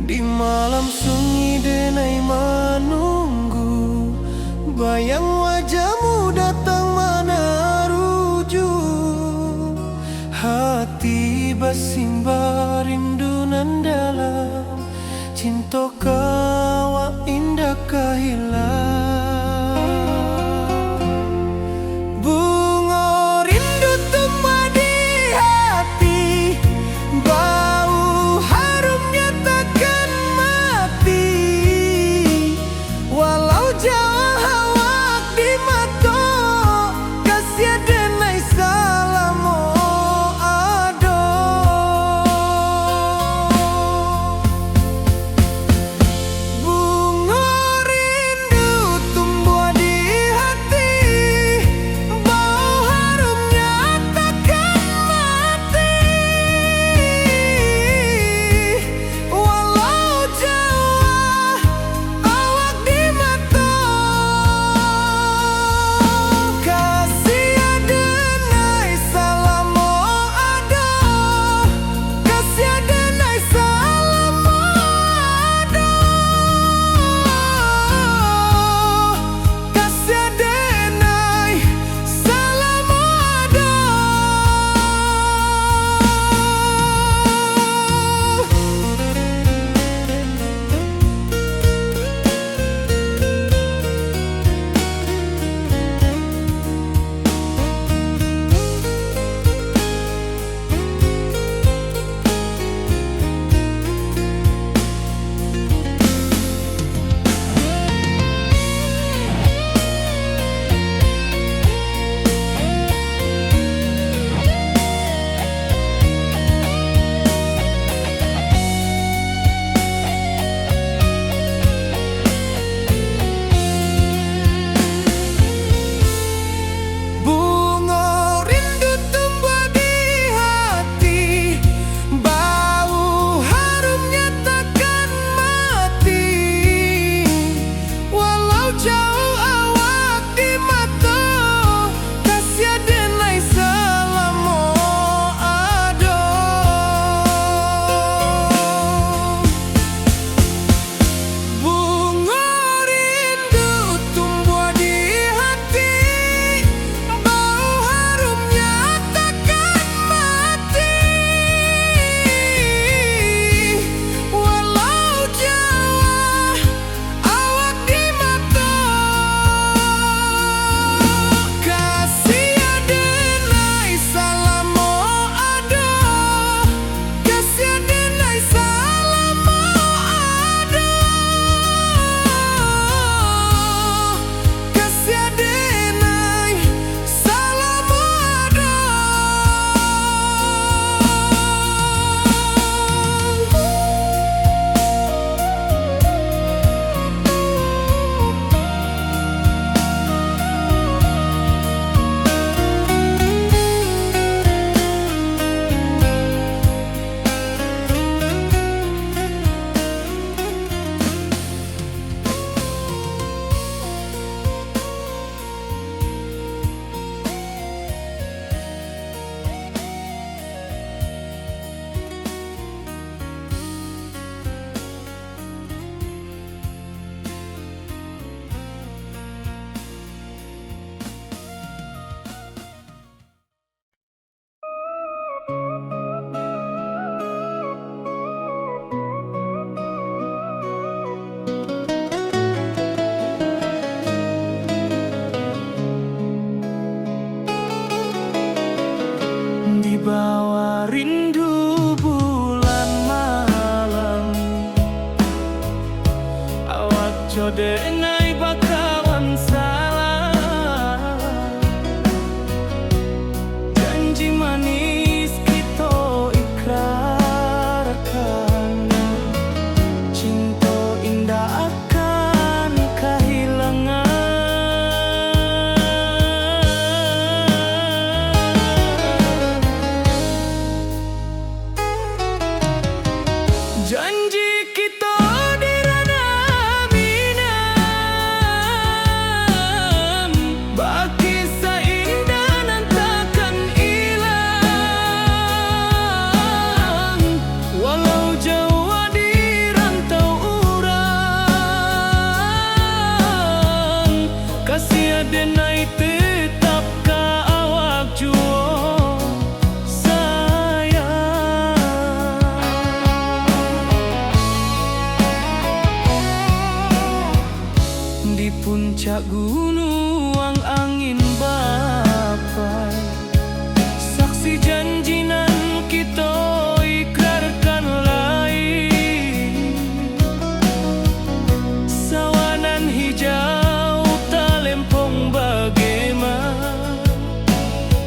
Di malam sunyi denai menunggu, bayang wajahmu datang meneruju. Hati bersimbar rindu nan dalam, cinta kau indah kehilang. Bunga rindu tumbuh di hati, bau harumnya takkan mati. Walau jauh awak di mata, kasih denai salamu ado. Bunga rindu tumbuh di hati, bau harumnya takkan mati. Walau jauh awak di mata, kasih denai salamu ado. Kasih denai salamu ado. Kasih denai salamu ado. Bunga rindu tumbuh di hati, bau harumnya takkan mati. Walau jauh awak di mata, kasih denai salamu ado. Bunga rindu tumbuh di hati, bau harumnya takkan mati. Walau jauh awak di mata, kasih denai salamu ado. Kasih denai salamu ado. Kasih denai salamu ado. Di bawah rindu bulan malam, awak codenai bakawan salam. denai tetap ka awak juo sayang. Di puncak gunung angin bapai, saksi janjinan kita ikrarkan lain. Sawanan hijau talempong bagaimana,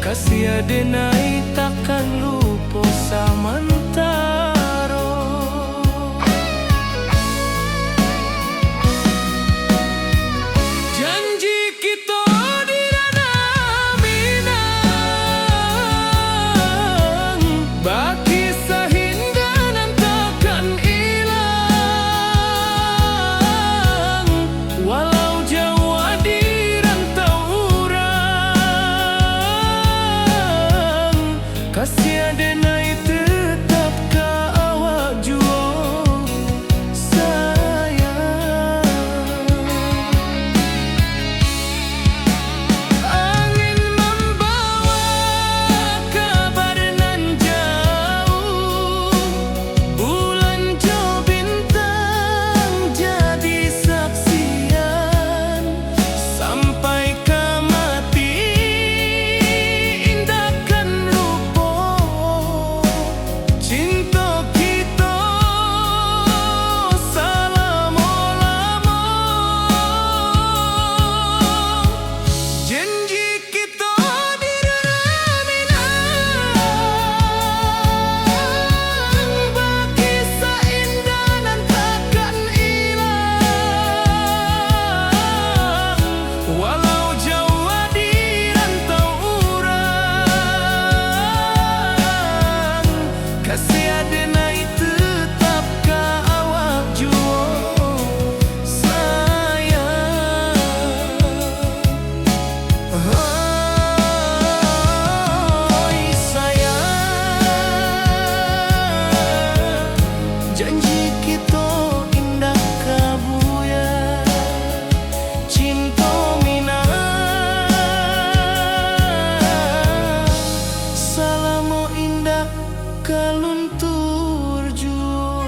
kasih denai takkan lupa samantaro. Janji kita di ranah Minang, baki sahindanan takkan hilang. Walau jauh di rantau urang, kasih denai tetap ka awak juo sayang. Angin membawa kabar nan jauh, bulan jo bintang jadi saksian. Sampai ke mati indahkan lupa cinta kita selama-lama. Janji kita di ranah Minang, baki saindanan takkan hilang. Walau jauh di rantau urang, kasih denai tetap ka awak juo sayang. Oi sayang, janji kita indah kabuya, cinta Minang salamo indah kaluntur juo.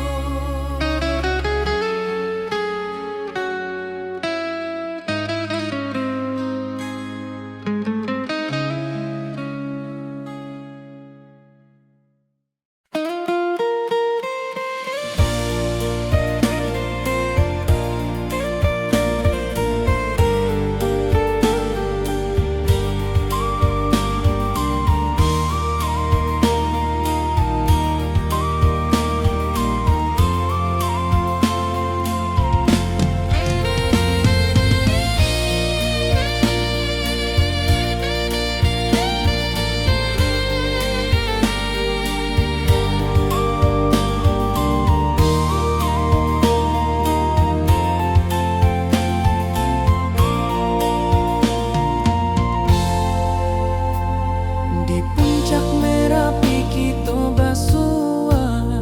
Di puncak Merapi kita basua,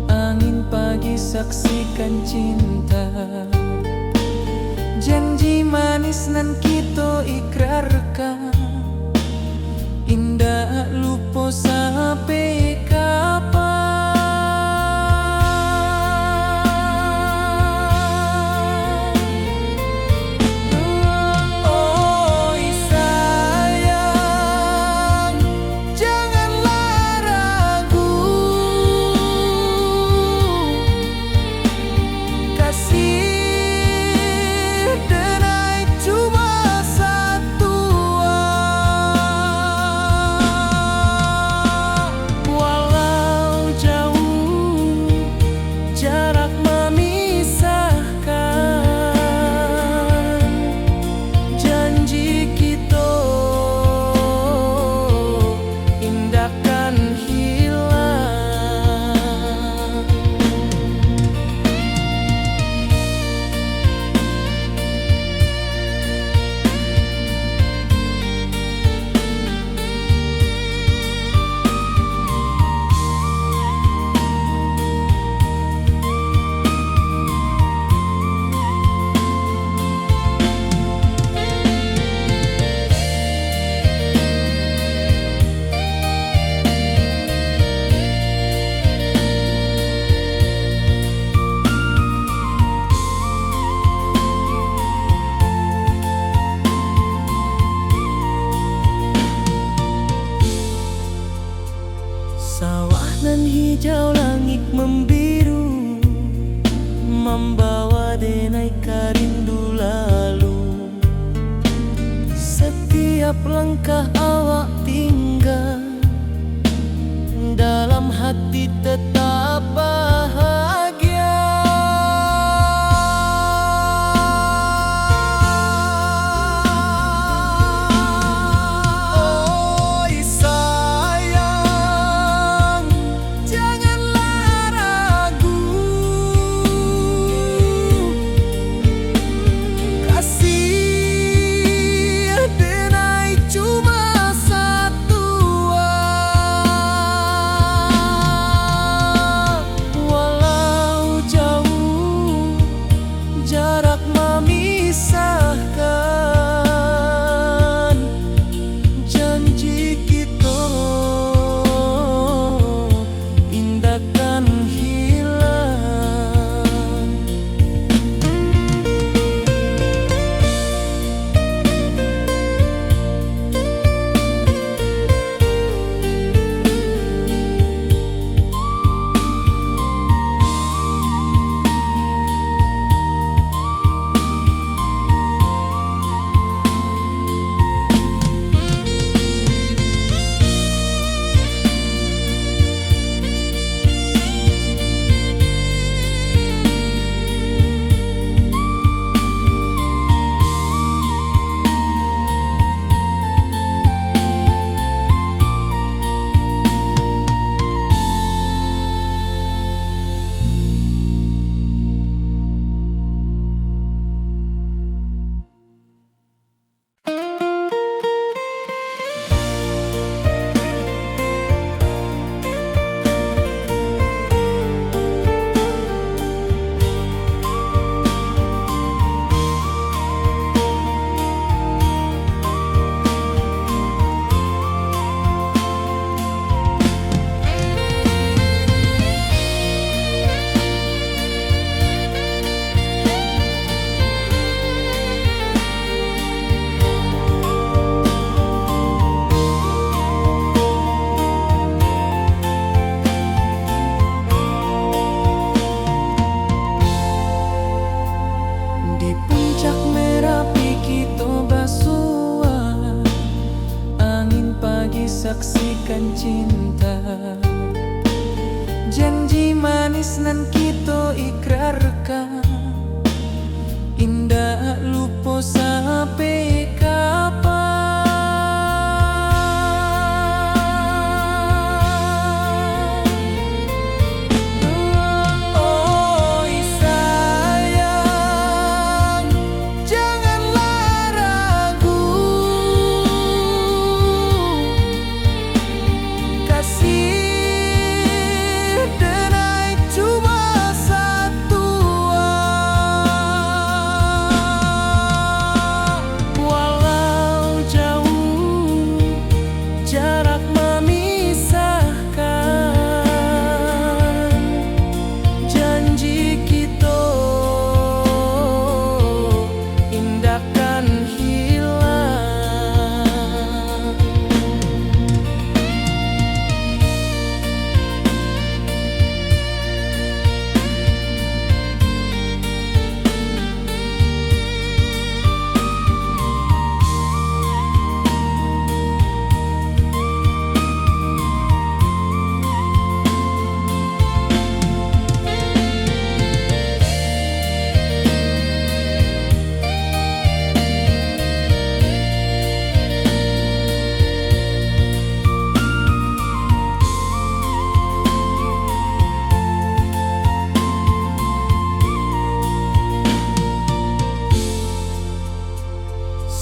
angin pagi saksikan cinta. Janji manis nan kita ikrarkan, indah lupa sampai kapan. Oi sayang, janganlah ragu, kasih denai cuma satu. denai rindu lalu. Setiap langkah awak tinggal, dalam hati tetap bahagia. Oi sayang, janganlah ragu. Kasih denai cuma satu. Walau jauh jarak memisahkan, janji kita indahkan hilang. Di puncak Merapi kita bersua, angin pagi saksikan cinta. Janji manis nan kita ikrarkan, indah lupa sampai kapan. Oi sayang, janganlah ragu. Kasih denai cuma satu. Walau jauh jarak memisahkan, janji kita indahkan hilang.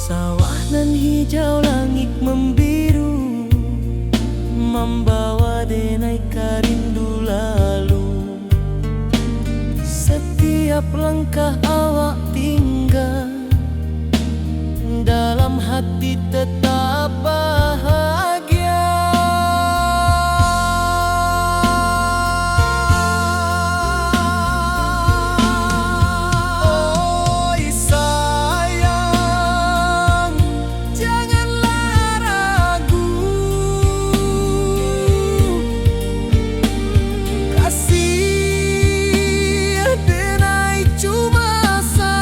Sawah nan hijau, langit membiru, membawa denai rindu lalu. Setiap langkah awak tinggal, dalam hati tetap bahagia. Oi sayang, janganlah ragu. Kasih denai cuma satu.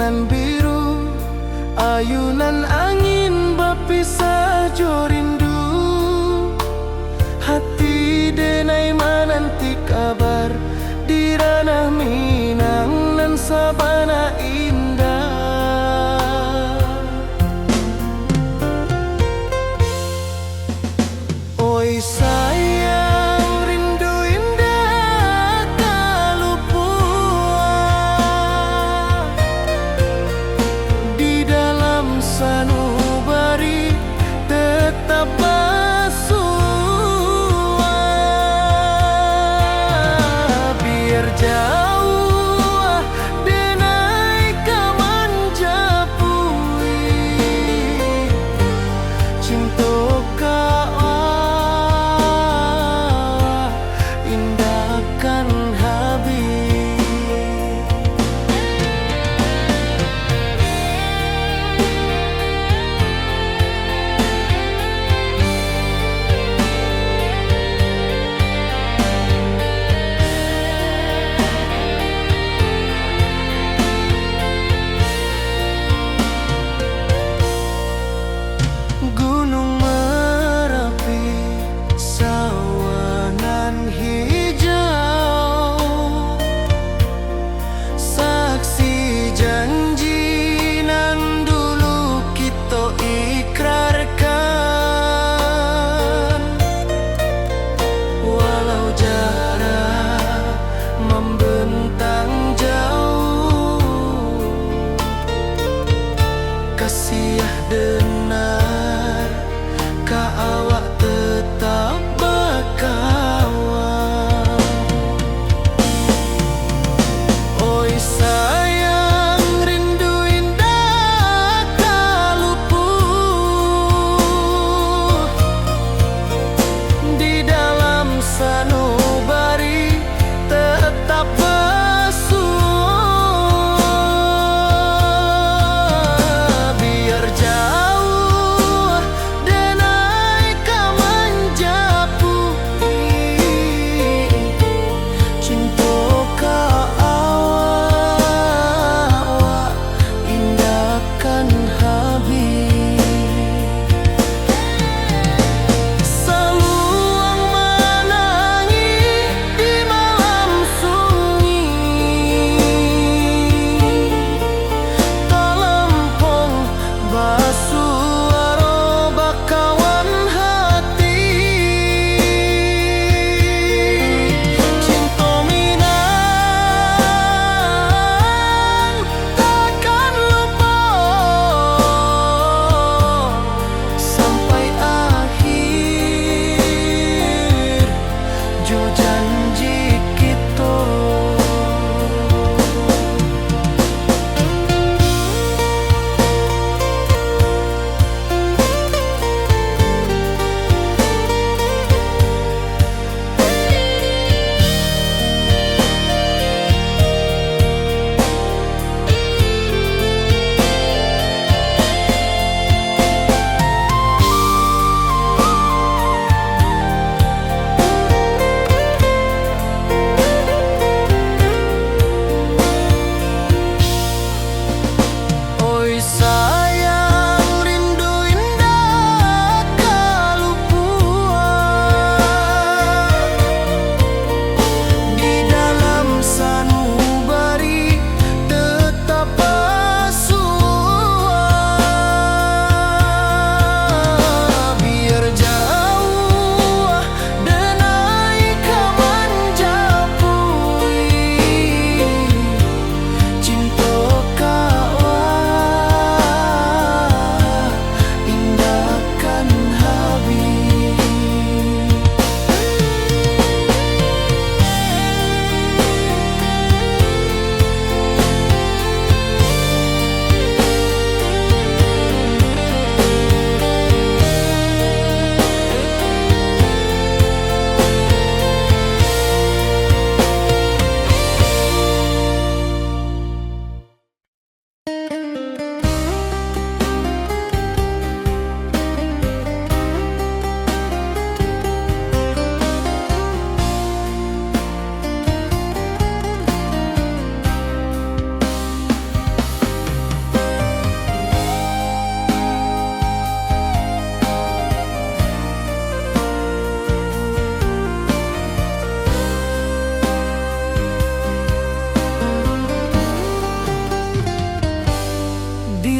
nan biru, ayunan angin bapisah jo rindu. Hati denai menanti kabar di ranah Minang nan sabana indah. Oi sayang, rindu indah kalupua di dalam sanubari tetap bersua. Biar jauh denai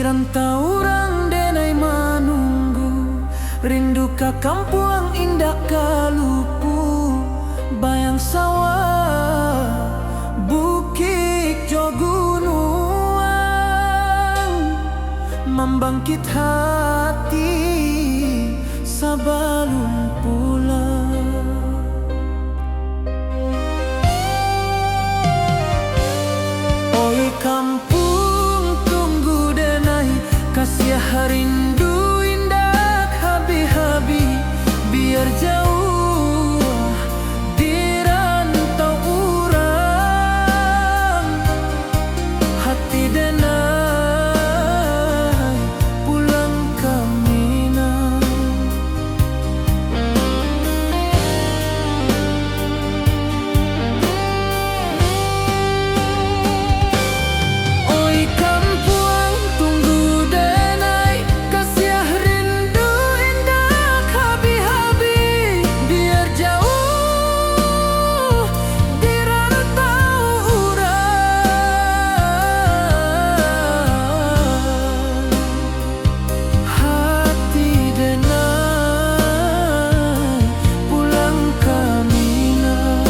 rantau orang denai manunggu, rindu ka kampung indah kalupu, bayang sawah bukit jo gunungan, membangkit hati sabalun pulang. Oi kampung tunggu denai, kasih rindu indah habi-habi, biar jauh di rantau urang, hati denai pulang ke Minang. Oi kampung tunggu denai, kasih rindu indah habi-habi, biar jauh di rantau urang, hati denai pulang ke Minang.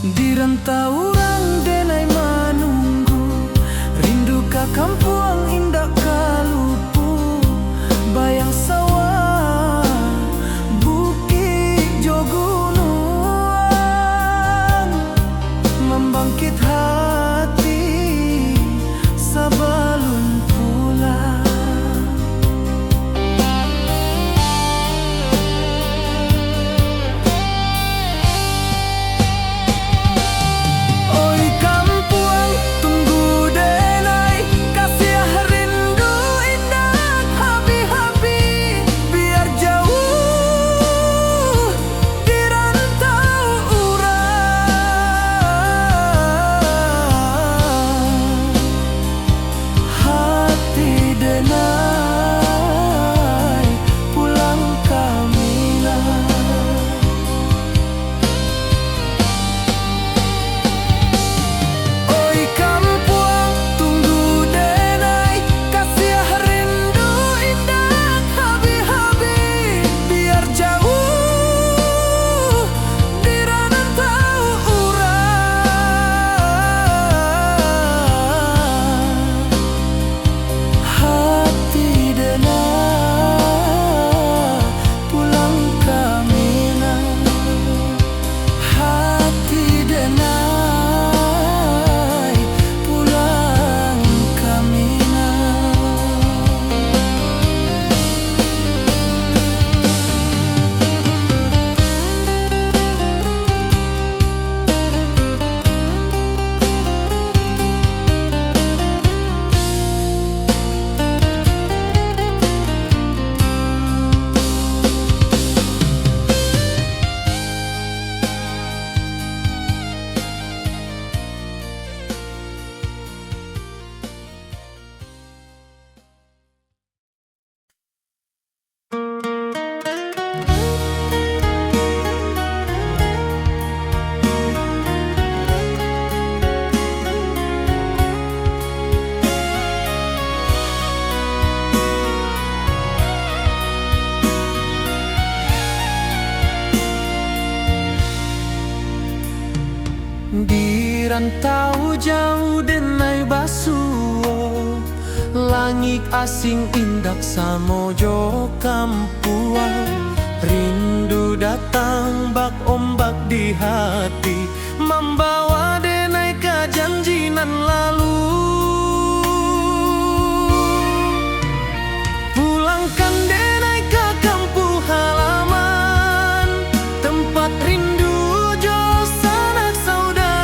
Di rantau orang denai manunggu, rindu ka kampung indah kalupu, bayang sawah bukit jo gunungan, membangkit hati sabalun pulang. Oi kampung tunggu denai, kasih rindu indah habi-habi, biar jauh di rantau urang, hati denai pulang ke Minang. Oi kampung tunggu denai, kasih rindu indah habi-habi, biar jauh di rantau urang, hati denai pulang ke Minang, hati denai pulang ke Minang. Di rantau jauh denai basuo, langit asing indak samojo kampuan, rindu datang bak ombak di hati, membawa denai ke janji nan lalu. Pulangkan denai ke kampung halaman, tempat rindu jo sanak saudara.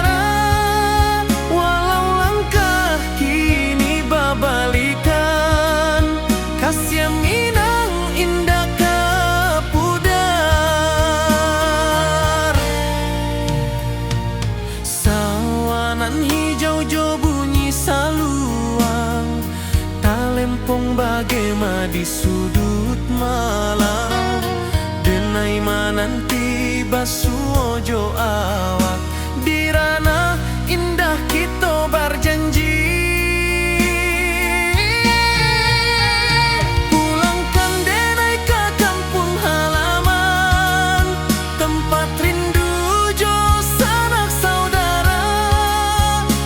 di sudut malam, denai mananti basu ojo awak, di ranah indah kita berjanji. Pulangkan denai ke kampung halaman, tempat rindu jo sanak saudara.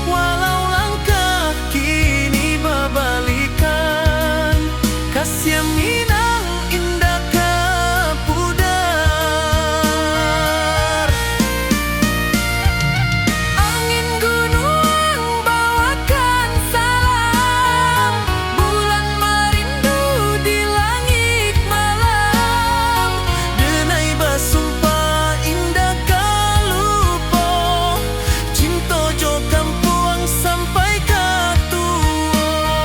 Walau langkah kini berbalikan, kasih Minang indah ke pudar. Angin gunung bawakan salam, bulan merindu di langit malam. Denai basumpah indah kalupo, cinta jo kampung sampai ke tua.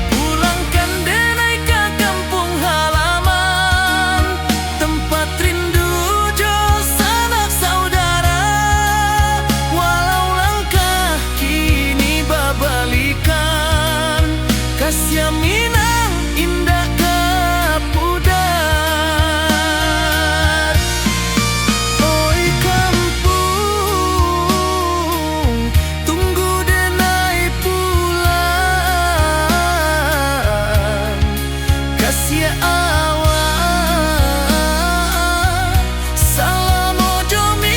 Pulangkan denai ke kampung halaman, tempat rindu jo sanak saudara. Walau langkah kini berbalikan, kasih Minang indah ke pudar. Oi kampung, tunggu denai pulang, kasih awak salam ojo Minang.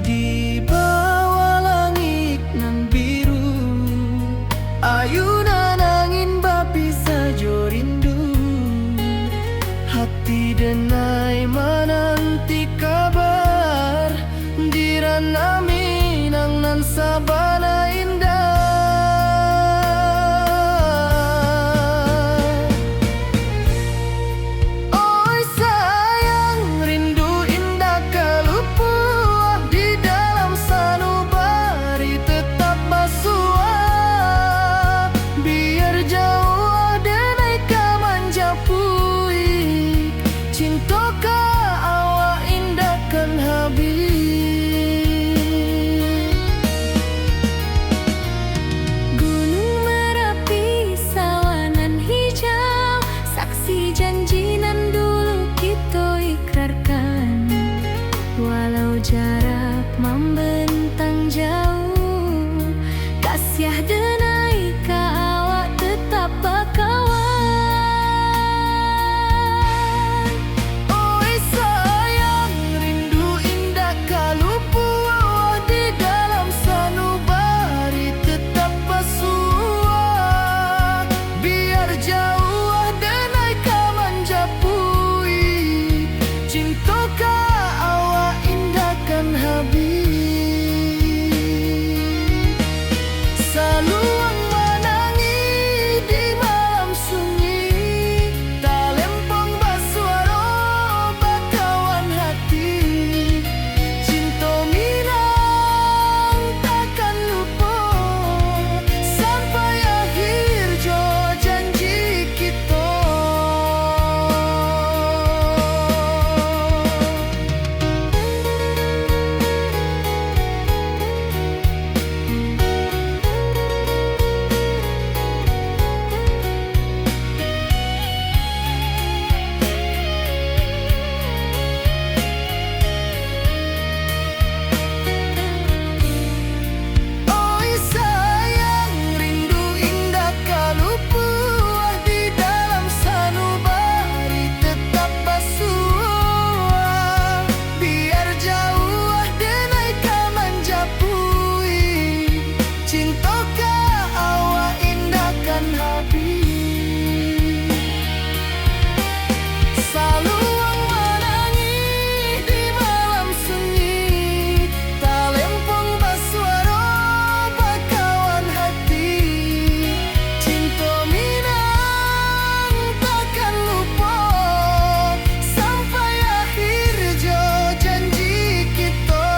Di bawah langit nan biru, ayunan angin bapisa jo rindu. Hati denai menanti kabar, di ranah Minang nan sabana indah. Oi sayang, rindu indah kalupuah, di dalam sanubari tetap basuah. Biar jauh denai ka manjapui, cinta ka awak indah kan habis. Gunung Merapi sawanan hijau, saksi janji nan dulu kita ikrarkan. Walau jarak membentang jauh, kasih denai ka awak tetap bakawan. Oi sayang, rindu indah kalupuah, di dalam sanubari tetap basuah. Biar jauh denai ka manjapui, Saluang menangi di malam sunyi, talempong basuaro bakawan hati. Cinta minang takkan lupa sampai akhir jo janji kita.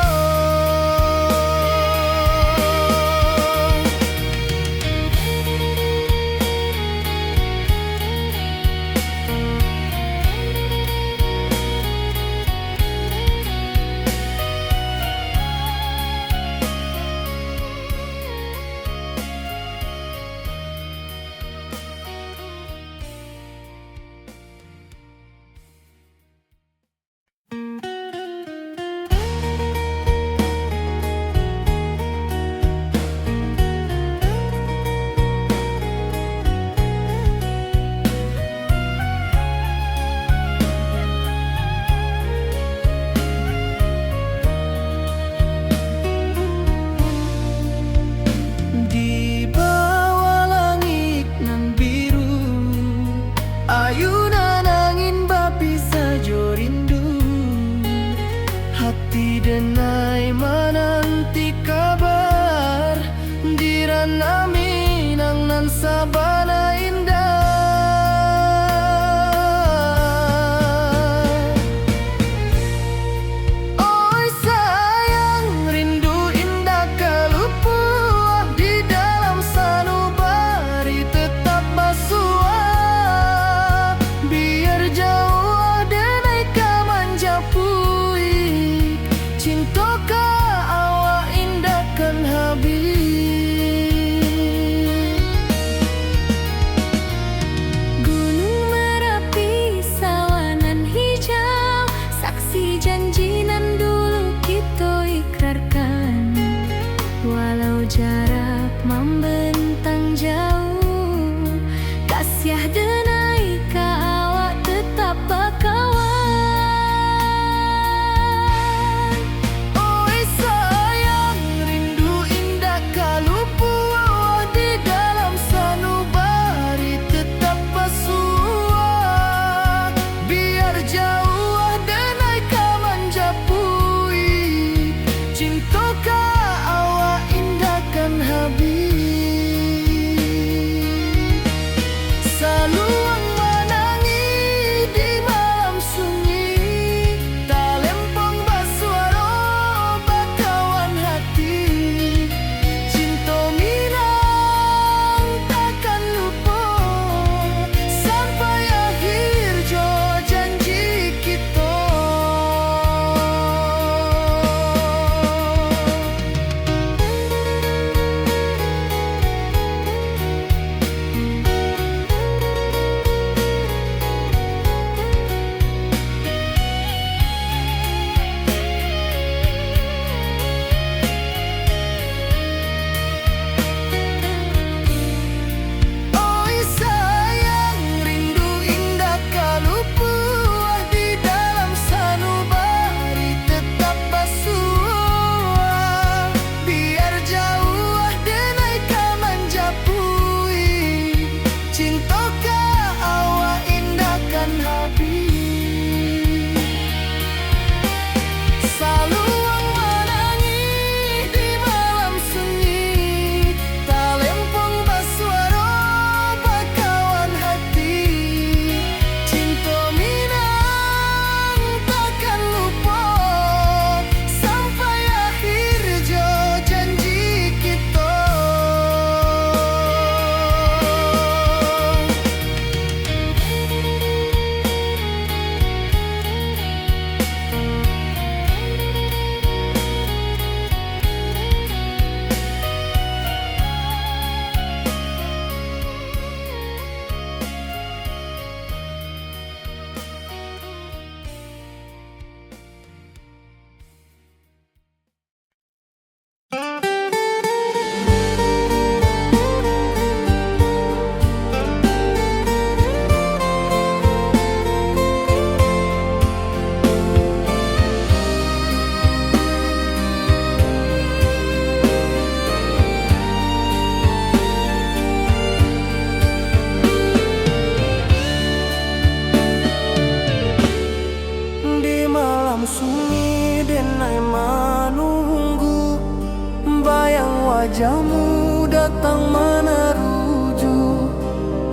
wajahmu datang meneruju,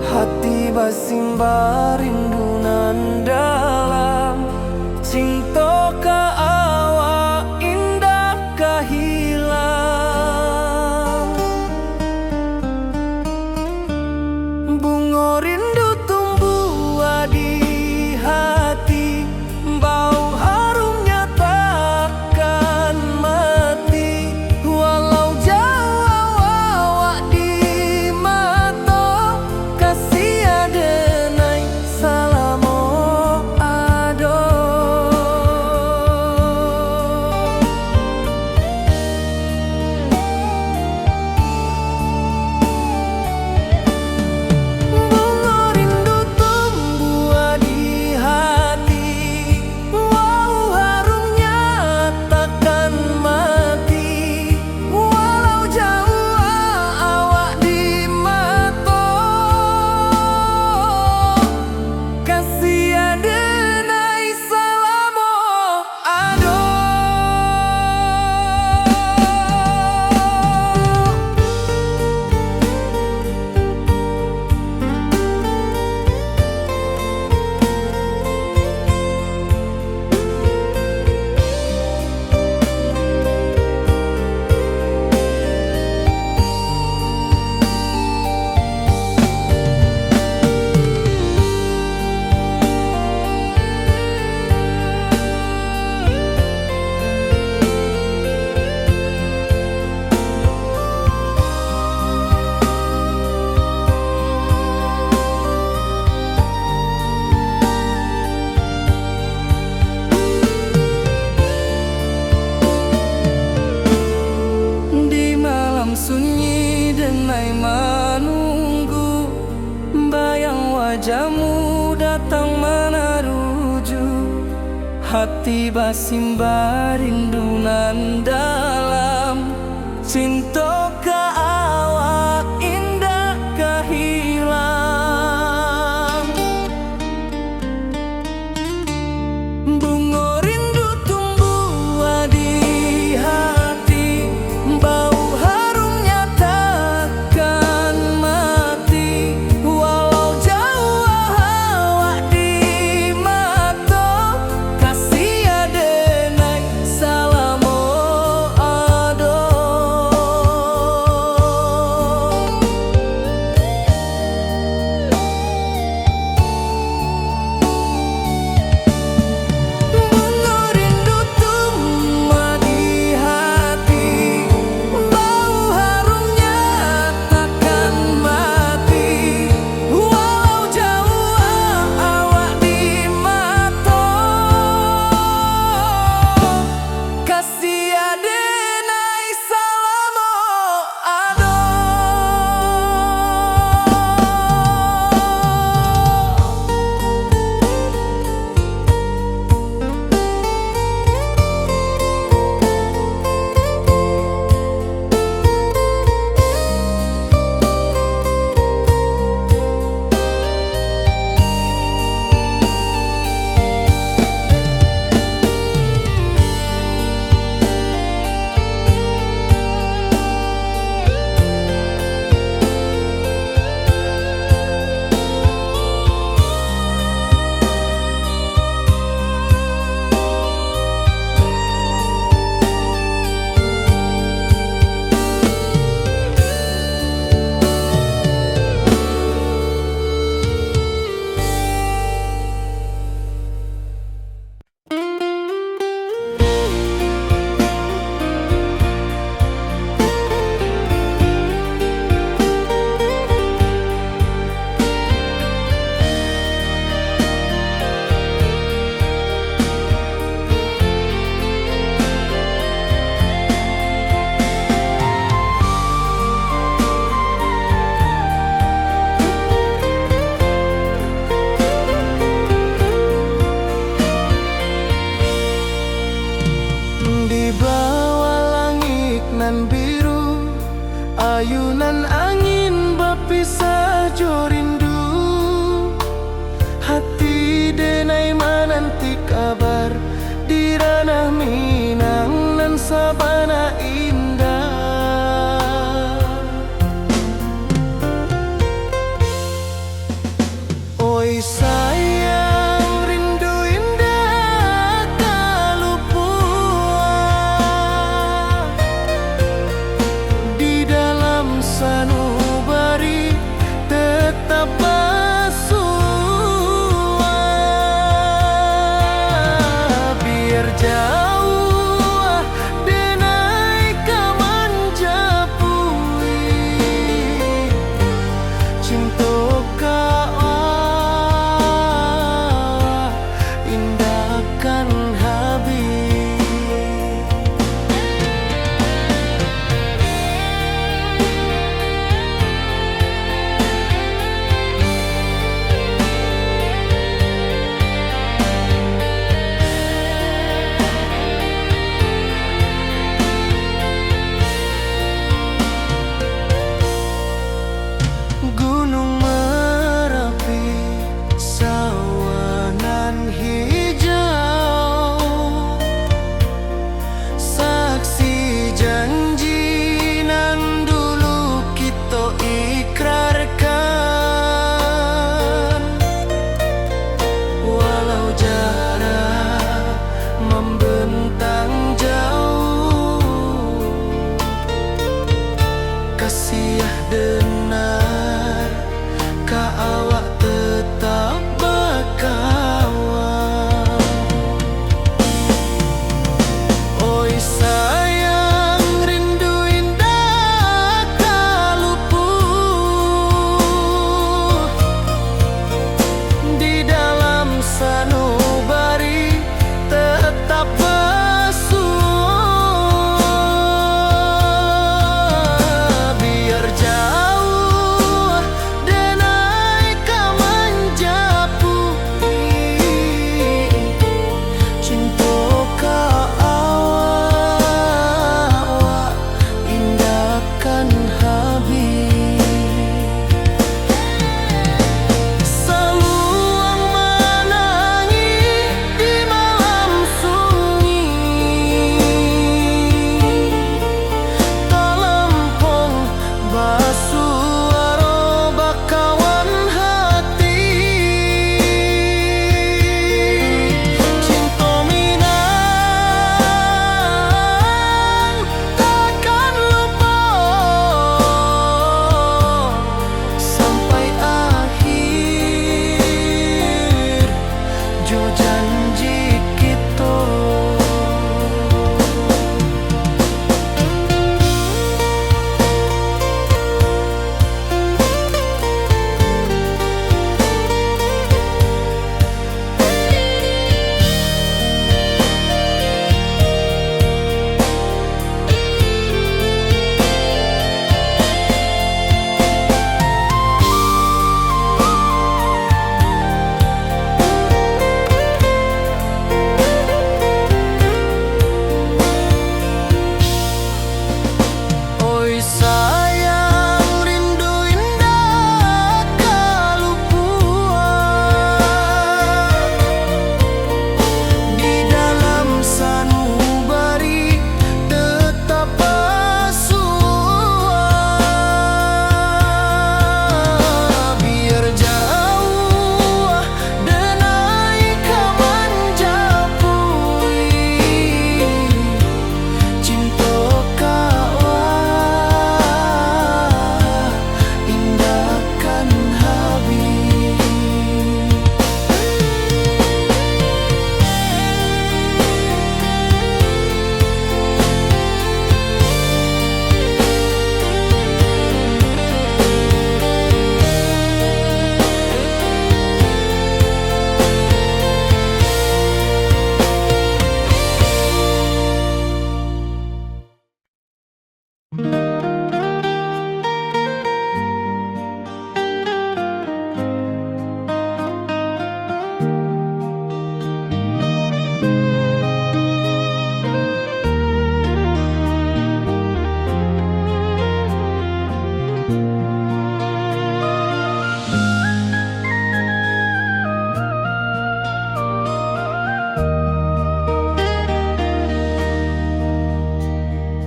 hati basimba rindu nan dalam. Cinta ka awak indah kahilang. Bunga rindu tumbuh di hati, bau harumnya takkan mati. Walau jauh awak di mata, kasih adenai salamo ado. Bunga rindu tumbuh di hati, wow harumnya takkan mati. Walau jauh awak di mata, kasih adenai salamo ado. Di malam sunyi denai menunggu, bayang wajahmu datang meneruju, hati basimba rindu nan dalam. Cinta ka awak indah kahilang. Bunga rindu tumbuh di hati, bau harumnya takkan mati. Walau jauh awak di mata, kasih adenai salamo ado.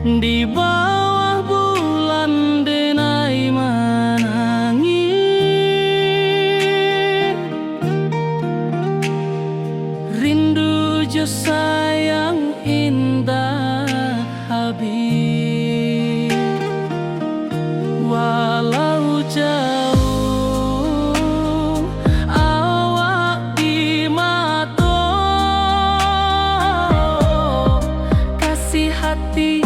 Di bawah bulan denai menangi, rindu jo sayang indah habis. Walau jauh awak di mata, kasih hati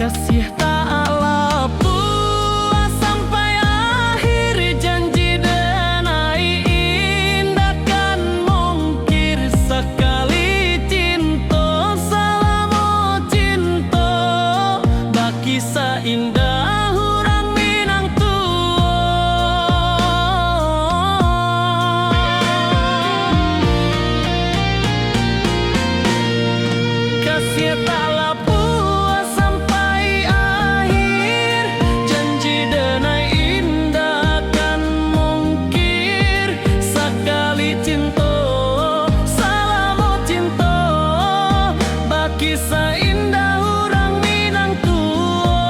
kasih tak puas sampai akhir, janji denai indah kan mungkir sekali cinta, selama cinta baki seindah orang Minang tua. Kasih tak puas sampai akhir, janji denai indah kan mungkir sekali cinta, selama cinta baki seindah orang Minang tua.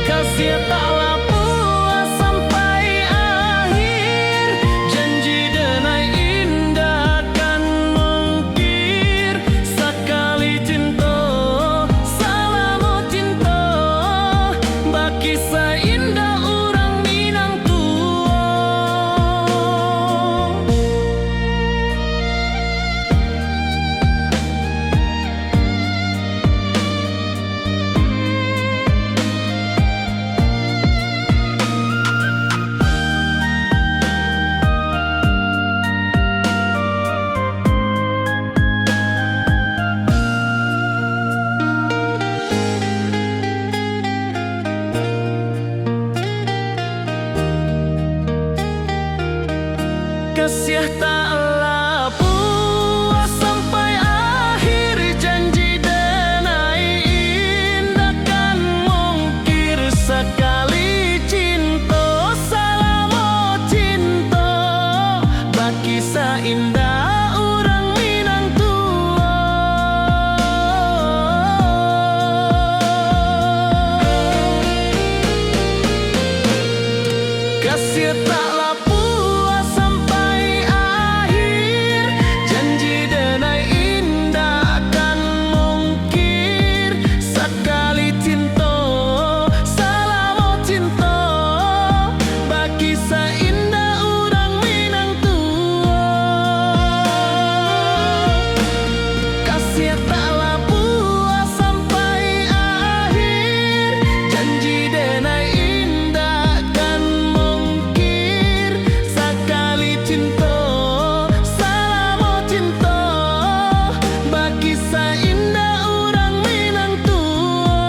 Kasih tak puas sampai akhir, janji denai indah kan mungkir sekali cinta, selama cinta baki seindah orang Minang tua. Kasih taklah puas sampai akhir, janji denai indah kan mungkir sekali cinta, selama cinta baki seindah orang Minang tua. Kasih taklah puas sampai akhir, janji denai indah kan mungkir sekali cinta, selama cinta baki seindah orang Minang tua. Kasih taklah puas sampai akhir, janji denai indah kan mungkir sekali cinta, selama cinta baki seindah orang Minang tua.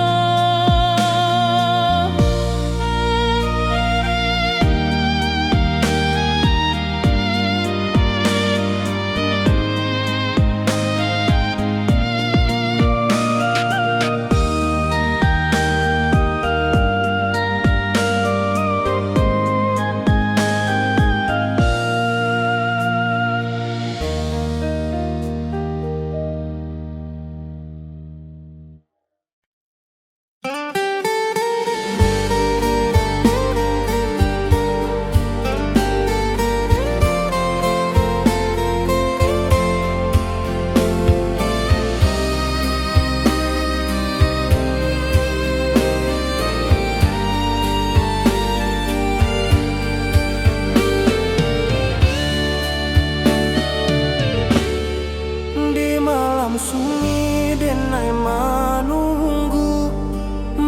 Di malam sunyi denai menunggu,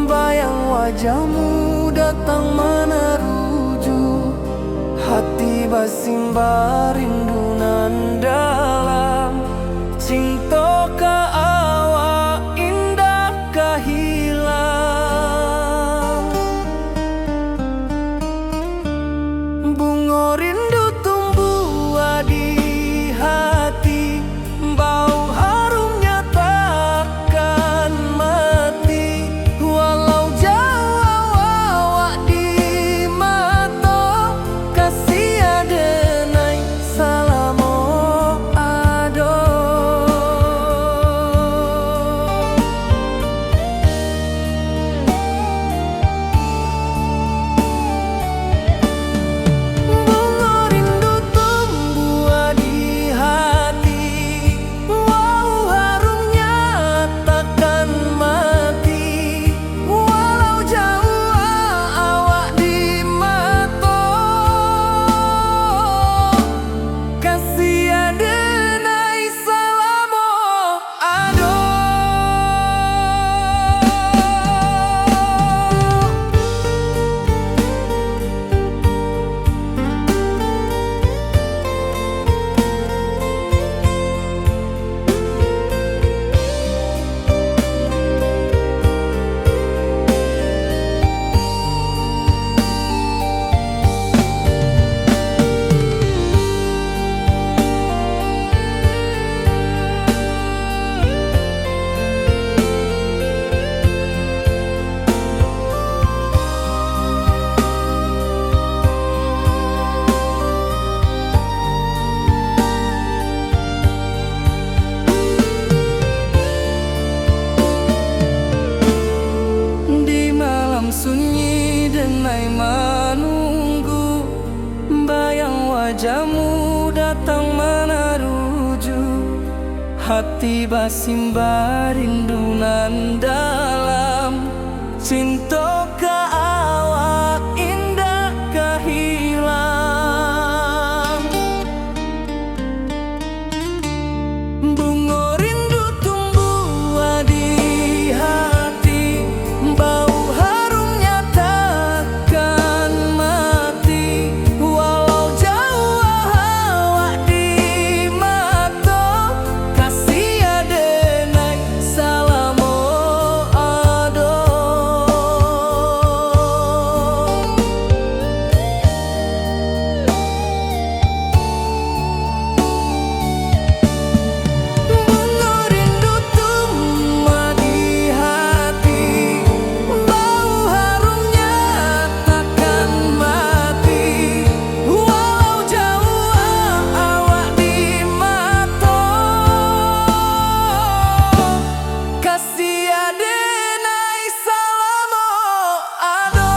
bayang wajahmu datang meneruju, hati basimba rindu nan dalam, cinta ka awak indah ka hilang. Bunga rindu tumbuh di hati, bau harumnya takkan mati. Walau jauh awak di mata, denai menunggu, bayang wajahmu datang meneruju, hati basimba rindunan dalam cinta ke awak indah kehilang. Bunga rindu tumbuh di hati, bau harumnya takkan mati, walau jauh awak di mata, kasih adenai salamo ado. Bunga rindu tumbuh di hati, bau harumnya takkan mati, walau jauh awak di mata, kasih adenai salamo ado.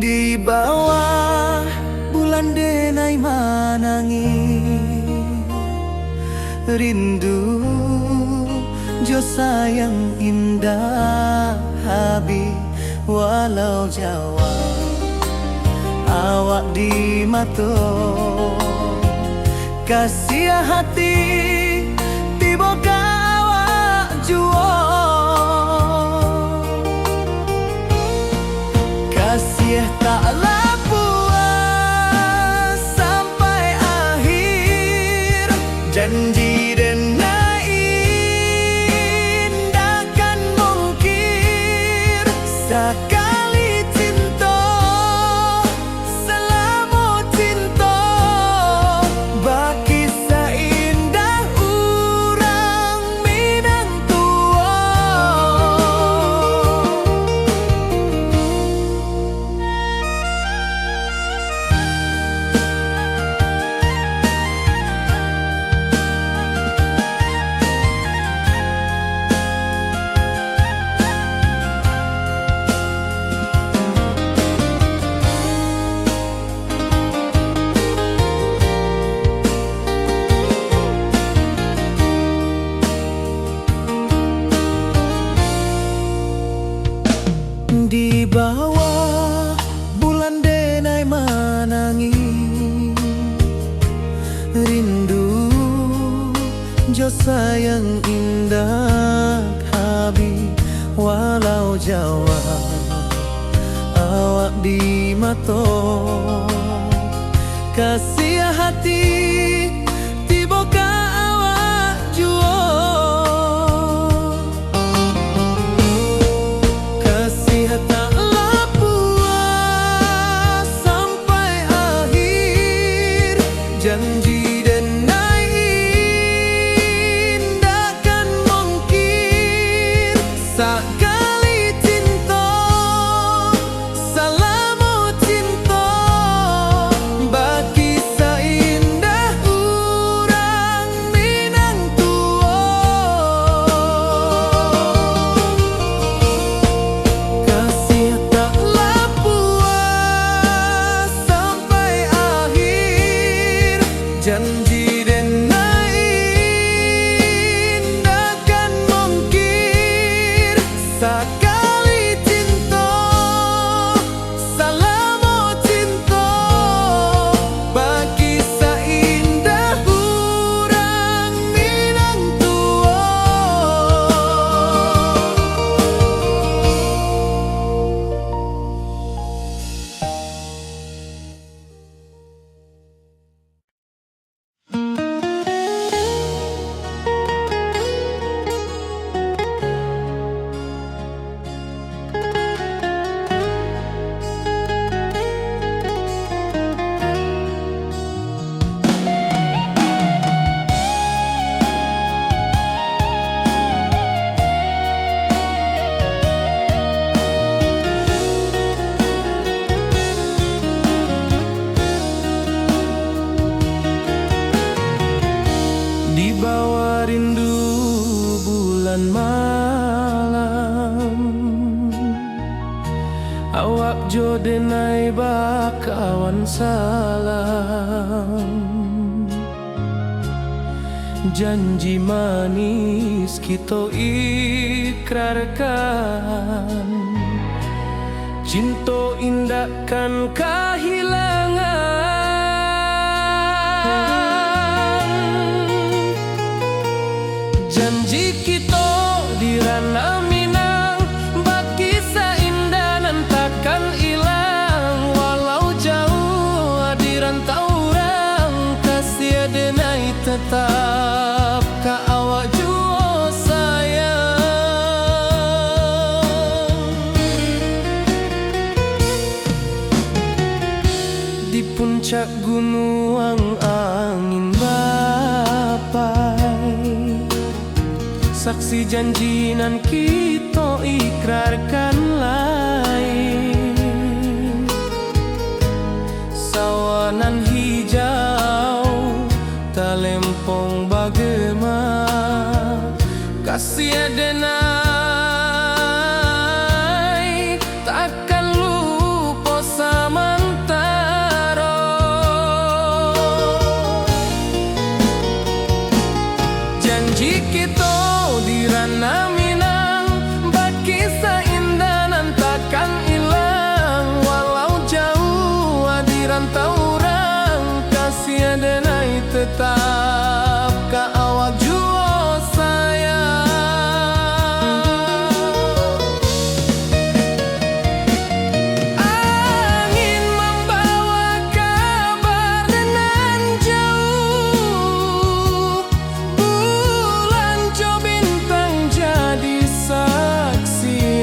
Di bawah bulan denai manangi, rindu jo sayang indah habi, walau jawa awak di mato, kasih hati tiba ka awak juo, kasih taklah puas sampai akhir, janji denai indah kan mungkir, sekali cinta selama cinta, baki seindah urang Minang tua. Di bawah bulan denai manangi, rindu jo sayang indah habi, walau jawa awak di mato, kasih hati tiba ka awak juo, kasih taklah puas sampai akhir, janji denai indah kan mungkir, sekali cinta selama cinta, baki seindah rindu bulan malam, awak jo denai bakawan salam. Janji manis kita ikrarkan, cinta indahkan kehilangan. Janji kita di ranah Minang, bakisah indah nan takkan hilang. Walau jauh di rantau orang, kasih denai tetap ka awak jua sayang. Di puncak gunung angin bapai, saksi janji nan kita ikrarkan lain. Sawanan hijau talempong bagema, kasih denai takkan lupa samantara. Janji kita di ranah Minang, bakisah indah nan takkan hilang. Walau jauh di rantau orang, kasih denai tetap ka awak jua sayang. Angin membawa kabar nan jauh, bulan jo bintang jadi saksian.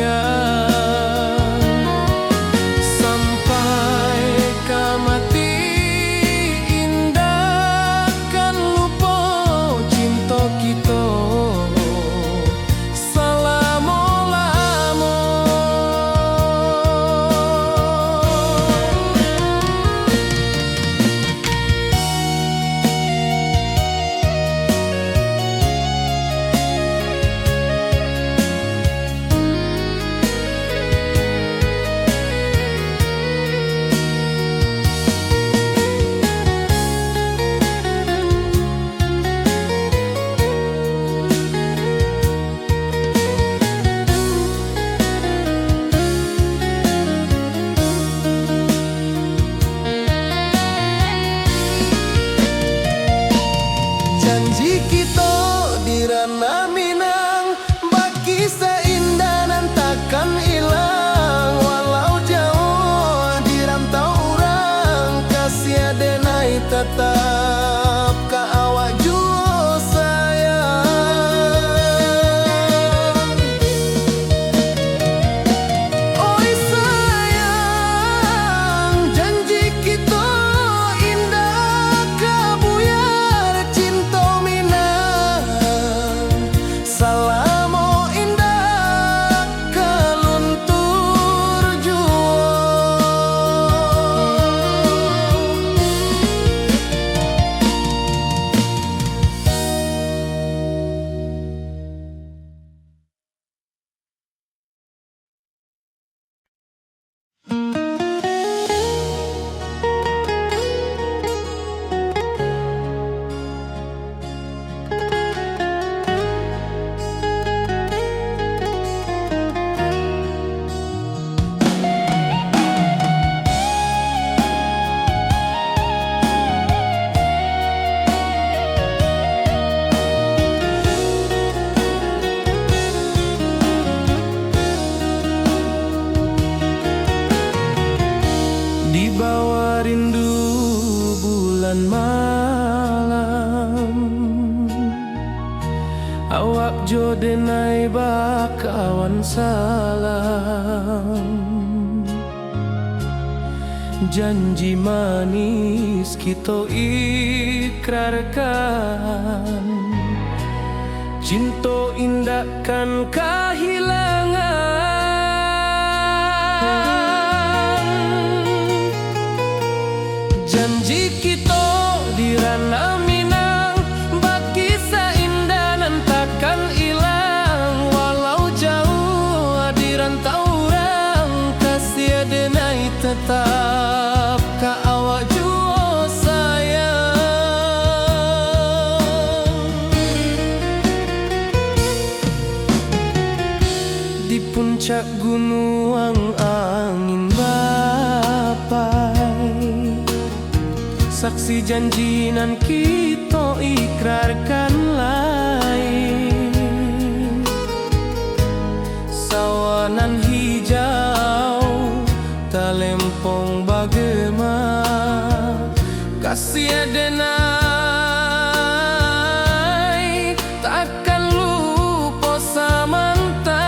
Sampai ka mati indah kan lupa cinta kita selama-lama. Janji kita di ranah Minang, bakisah indah nan takkan hilang. Walau jauh di rantau orang, kasih denai tetap ka awak jua sayang. Oi sayang, janji kita indah kabuyar cinta Minang. Salamo indah kaluntur jua. Di bawah rindu bulan malam, awak jo denai bakawan salam. Janji manis kita ikrarkan, cinta indahkan kehilangan. Janji kita di ranah Minang, bakisah indah puncak gunung angin bapai, saksi janji nan kita ikrarkan lain. Sawanan hijau talempong bagema, kasih adenai takkan lupa samantara.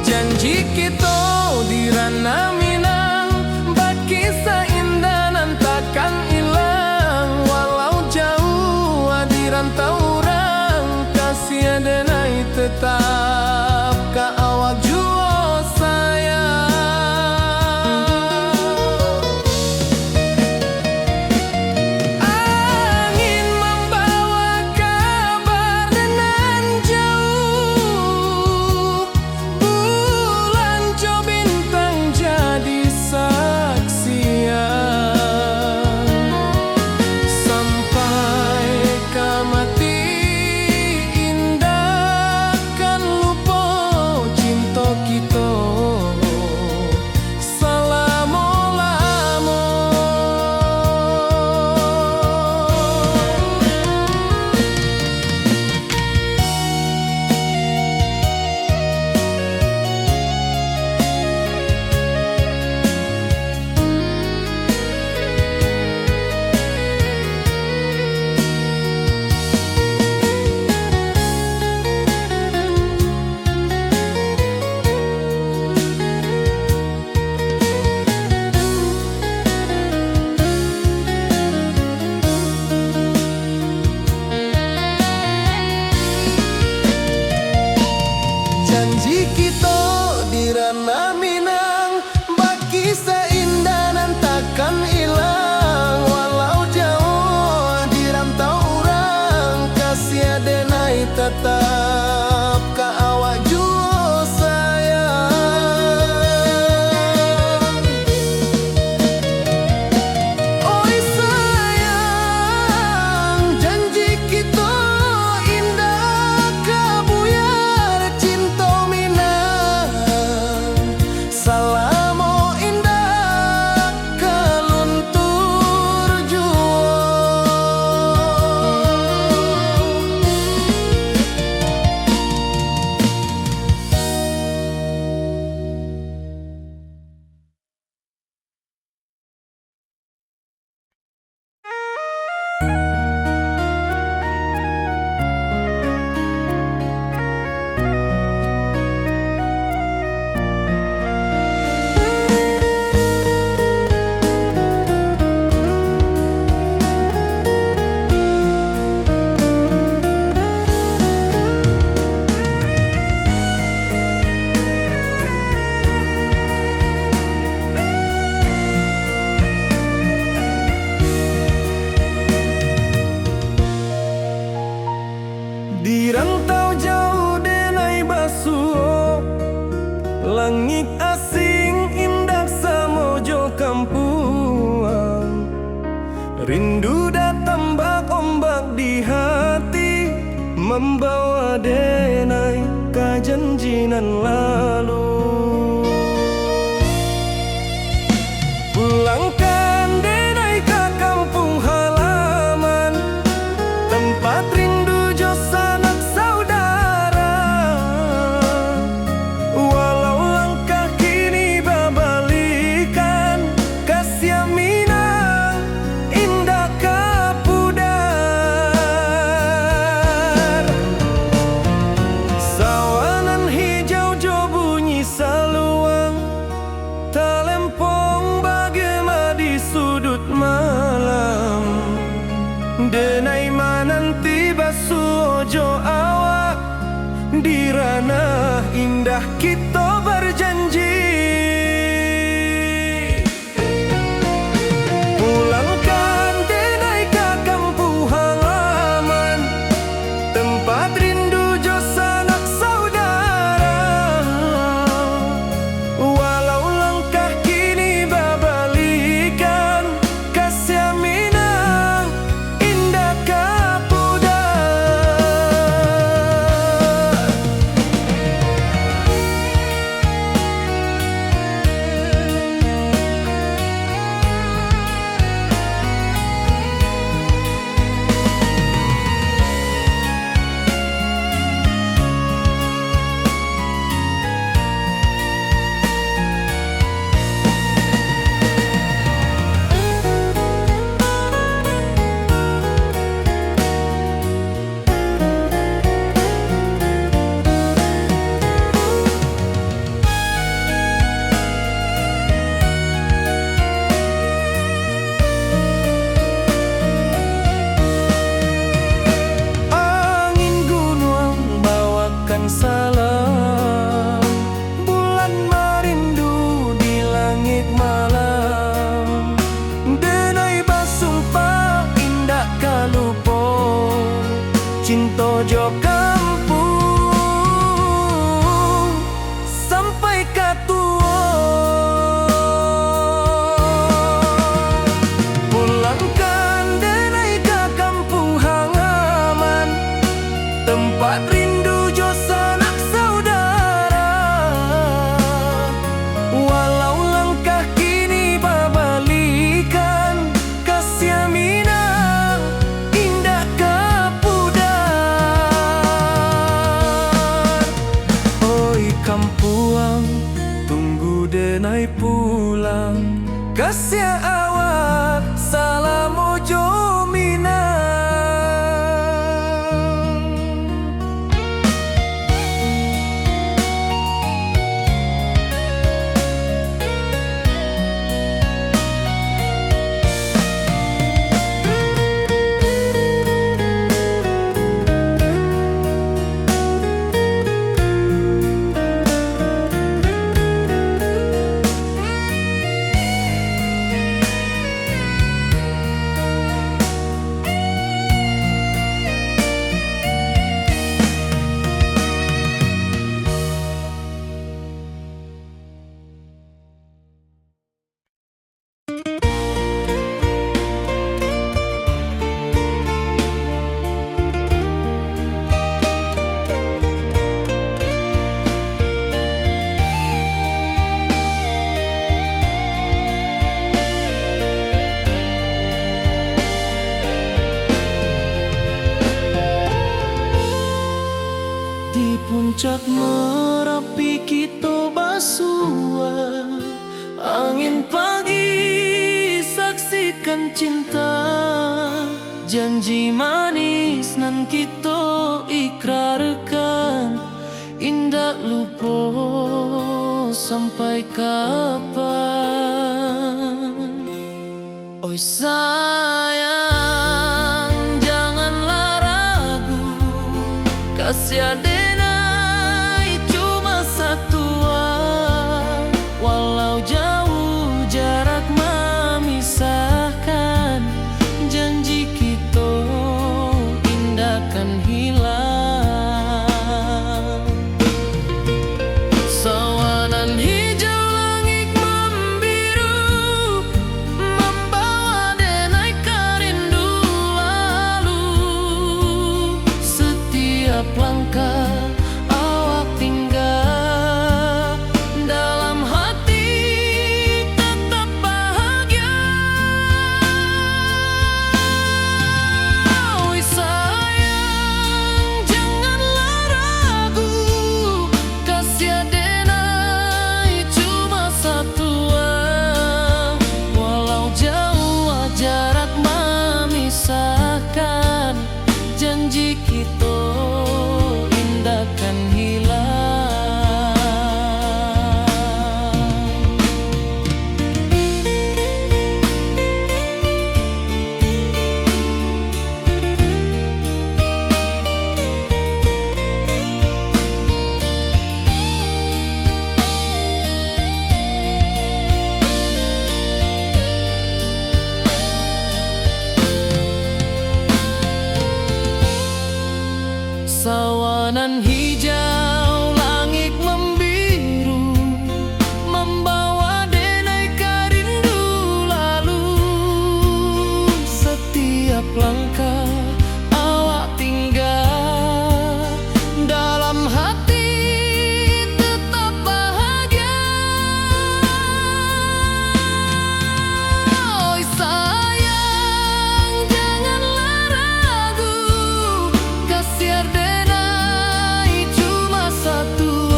Janji kita di ranah Minang, bakisah indah nan takkan hilang. Walau jauh di rantau orang, kasih adenai tetap ka awak jua sayang. Angin membawa kabar nan jauh, bulan jo bintang jadi saksian. Sampai ke mati indah kan lupa cinta kita selama-lama. Janji kita di ranah Minang, bakisah indah nan takkan hilang. Walau jauh di rantau orang, kasih adenai tetap ka awak jua sayang. Oi sayang, janji kita indah kabuyar cinta Minang. Salamo indah kaluntur jua. Di rantau jauh denai basuh, langit asing indah samojo kampuang. Rindu datang ombak di hati, membawa denai ka janjinan lalu. Pulangkan denai ka kampung halaman, tempat rindu jo sanak saudara. Walau langkah kini babalikan, kasih Minang indah kapudar. Sawanan hijau jo bunyi saluang, talempong bagema di sudut malam. Denai mananti basuh jo awak, di ranah indah kita berjanji. Pulangkan denai ka kampung halaman, tempat rindu jo sanak saudara. Walau langkah kini babalikan, kasih Minang indah Kasih awak salam ojo di puncak Merapi kita basua, angin pagi saksikan cinta, janji manis nan kita ikrarkan, indah lupa sampai kapan. Oi sayang, janganlah ragu, kasih adenai cuma satu, walau jauh jarak memisahkan, janji kita indah kan hilang. Sawanan hijau langit membiru, membawa denai karindu lalu, setiap langkah awak tinggal, dalam hati tetap bahagia. Oi sayang, janganlah ragu, kasih adenai cuma satu, walau jauh jarak memisahkan, janji kita indah kan hilang. Sawanan hijau langit membiru, membawa denai karindu lalu, setiap langkah awak tinggal, dalam hati tetap bahagia. Oi sayang, janganlah ragu, kasih adenai cuma satu,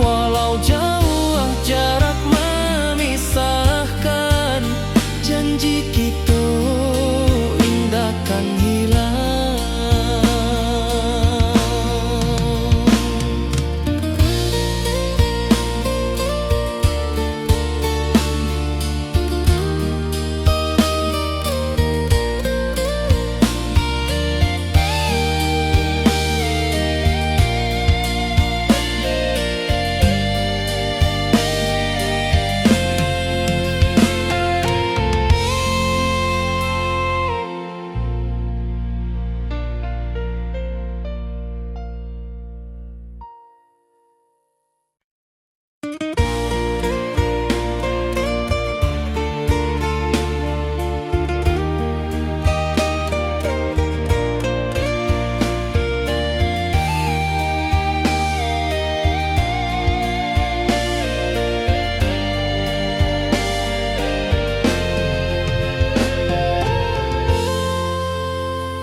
walau jauh jarak memisahkan, janji kita indah kan hilang.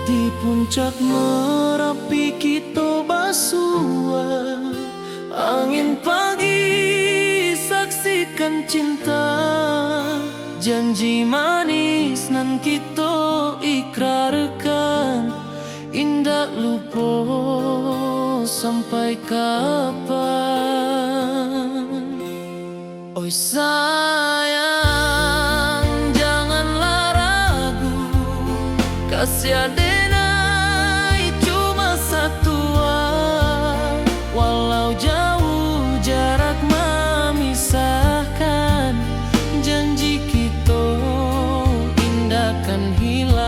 Di puncak Merapi kita basua, angin pagi saksikan cinta, Janji manis nan kita ikrarkan, indah lupa sampai kapan. Oi sayang, janganlah ragu, kasih adenai cuma satu. Walau jauh jarak memisahkan, janji kita indah kan hilang.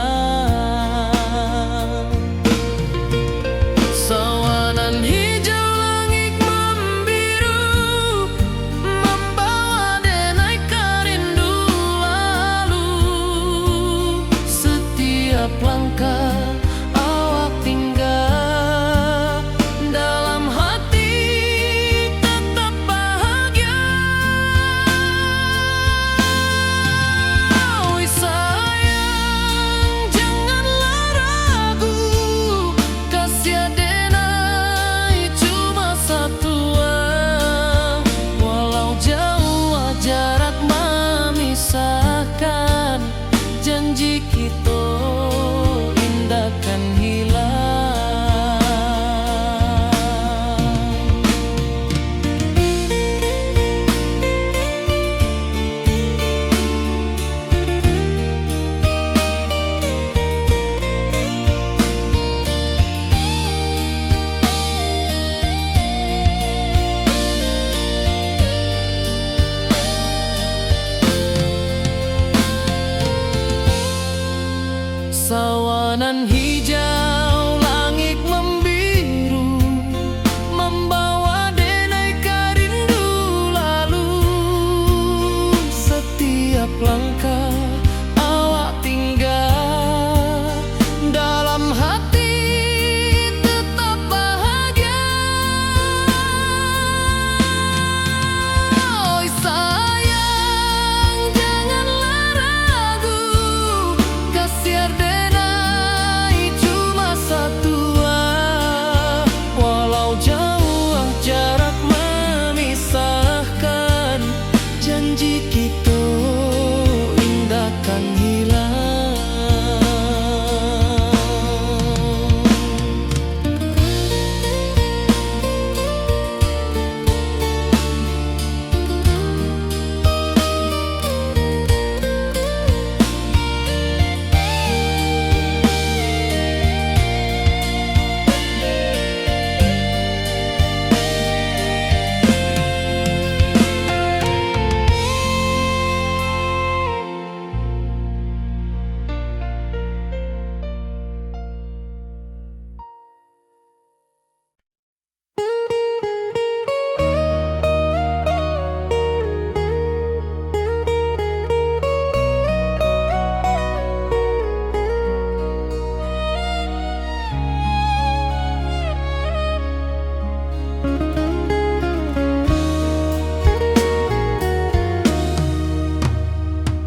Sawanan hijau langit membiru, membawa denai kerindu lalu. Setiap langkah awak tinggal, dalam hati tetap bahagia. Oi sayang, janganlah ragu, kasih adenai cuma satu. Walau jauh jarak memisahkan, janji kita indah kan hilang. Sawanan hijau langit membiru, membawa denai kerindu lalu. Setiap langkah awak tinggal, dalam hati tetap bahagia. Oi sayang, janganlah ragu, kasih adenai cuma satu. Walau jauh jarak memisahkan, janji kita indah kan hilang.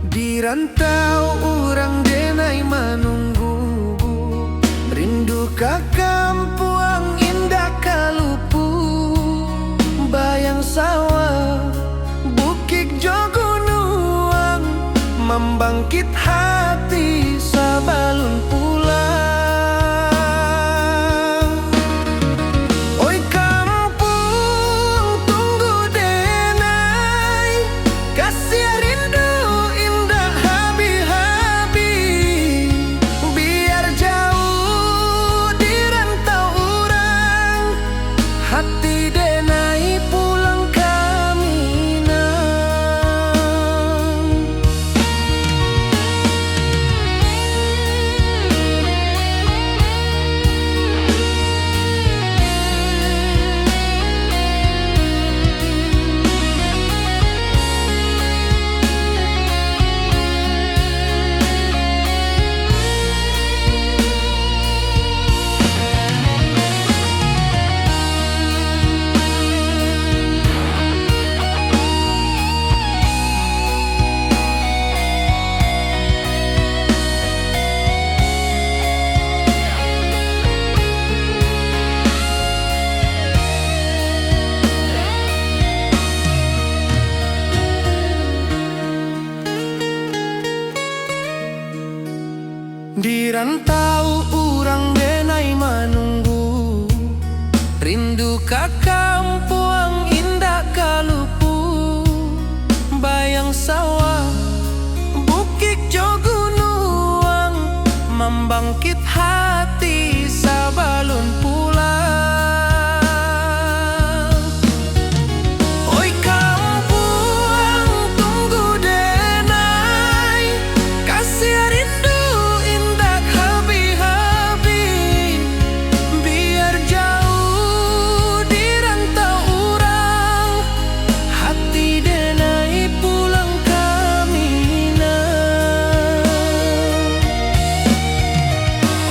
Di rantau urang denai menunggu, rindu ka kampung indah kalupu. Bayang sawah bukit jo gunung, membangkit hati sabalun pulang. Oi kampung tunggu denai, kasih rindu hati denai pulang ke Minang. Di rantau urang denai manunggu, rindu ka kampung indah kalupu. Bayang sawah, bukit jo gunung, membangkit hati sabalun pulang. Oi kampung tunggu denai, kasih rindu indah habi-habi. Biar jauh di rantau urang, hati denai pulang ke Minang.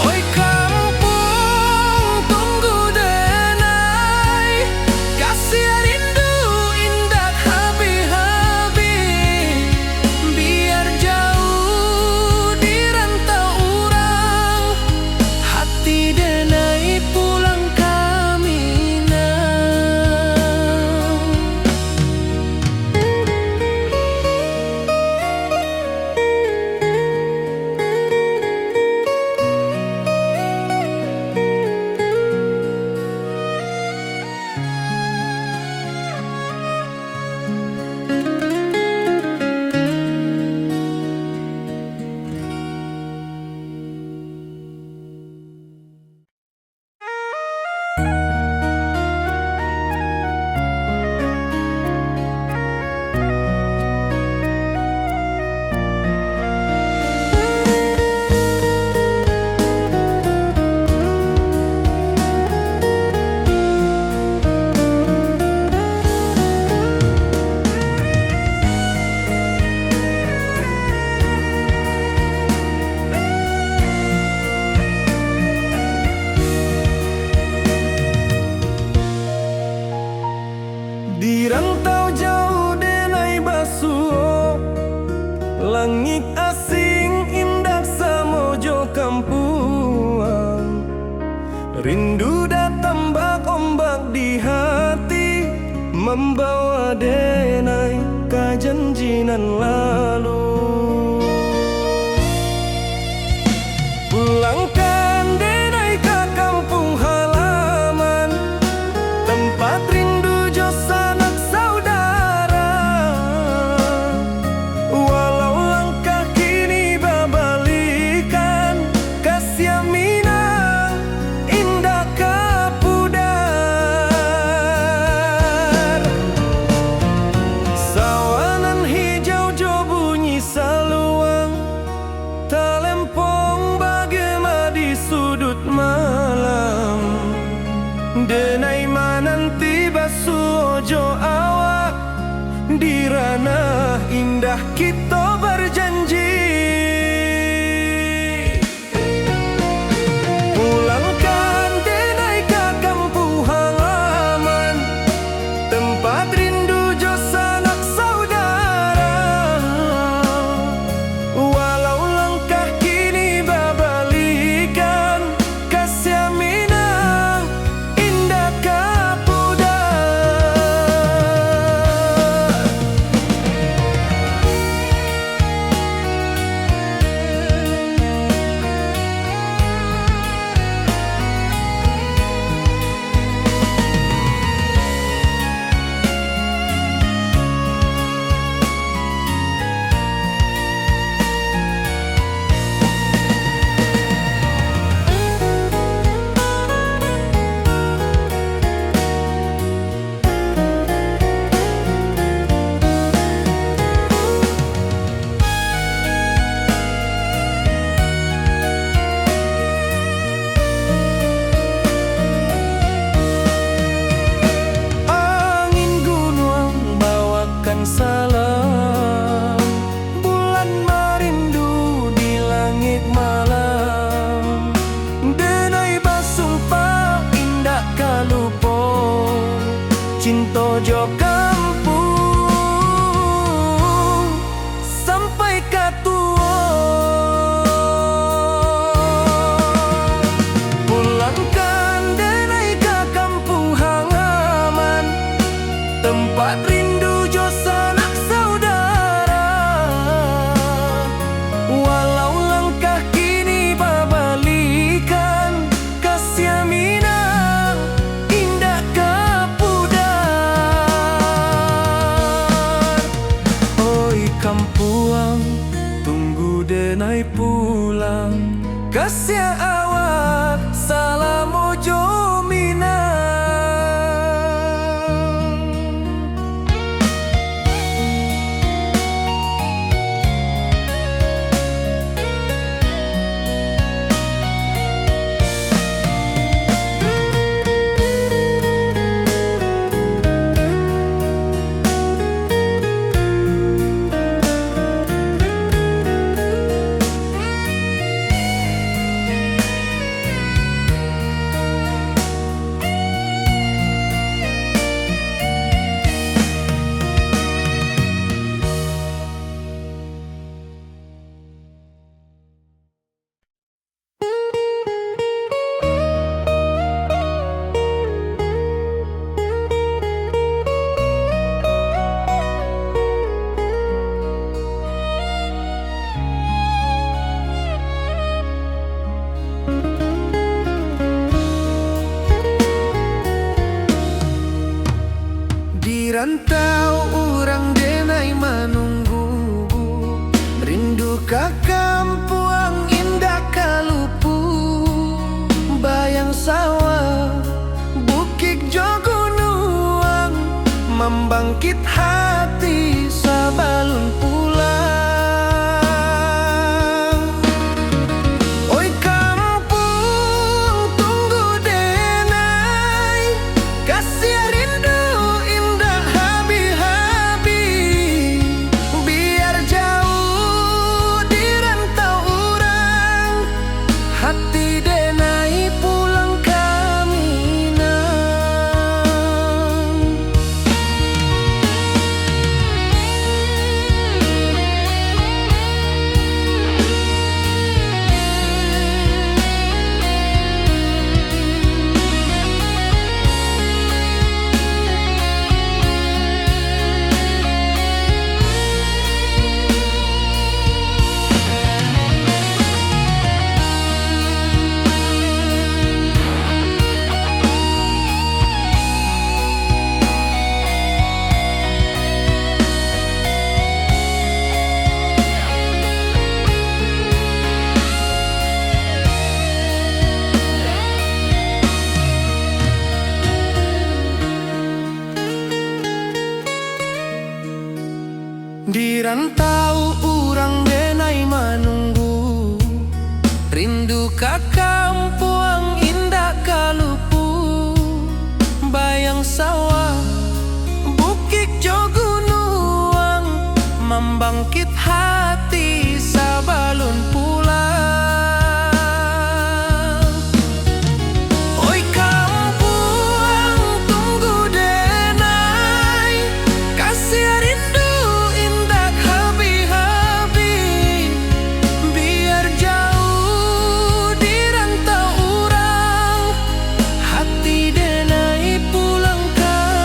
Oi kampung tunggu denai, kasih rindu indah habi-habi. Biar jauh di rantau urang, hati denai pulang ke Minang. Di rantau jauh denai basuh, langit asing indah samojo kampuang. Rindu datang bak ombak di hati, membawa denai ke janjinan lalu. Pulangkan denai ke kampung halaman, tempat rindu jo sanak saudara. Walau langkah kini babalikan, kasih Minang indah kapudar. Sawanan hijau jo bunyi kasih awak salamu jomina. Di rantau orang denai menunggu, rindu ka kampung indah kalupu, bayang sawah bukit jogonuang, membangkit hati sabalun pulang. Oi kampung tunggu denai, kasih rindu indah habi-habi, biar jauh di rantau orang, hati denai pulang kaminang. Di rantau orang denai menunggu, rindu ka kampung indah kalupu, bayang sawah bukit jogonuang, membangkit hati sabalun pulang. Oi kampung tunggu denai, kasih rindu indah habi-habi, biar jauh di rantau orang, hati denai pulang kaminang.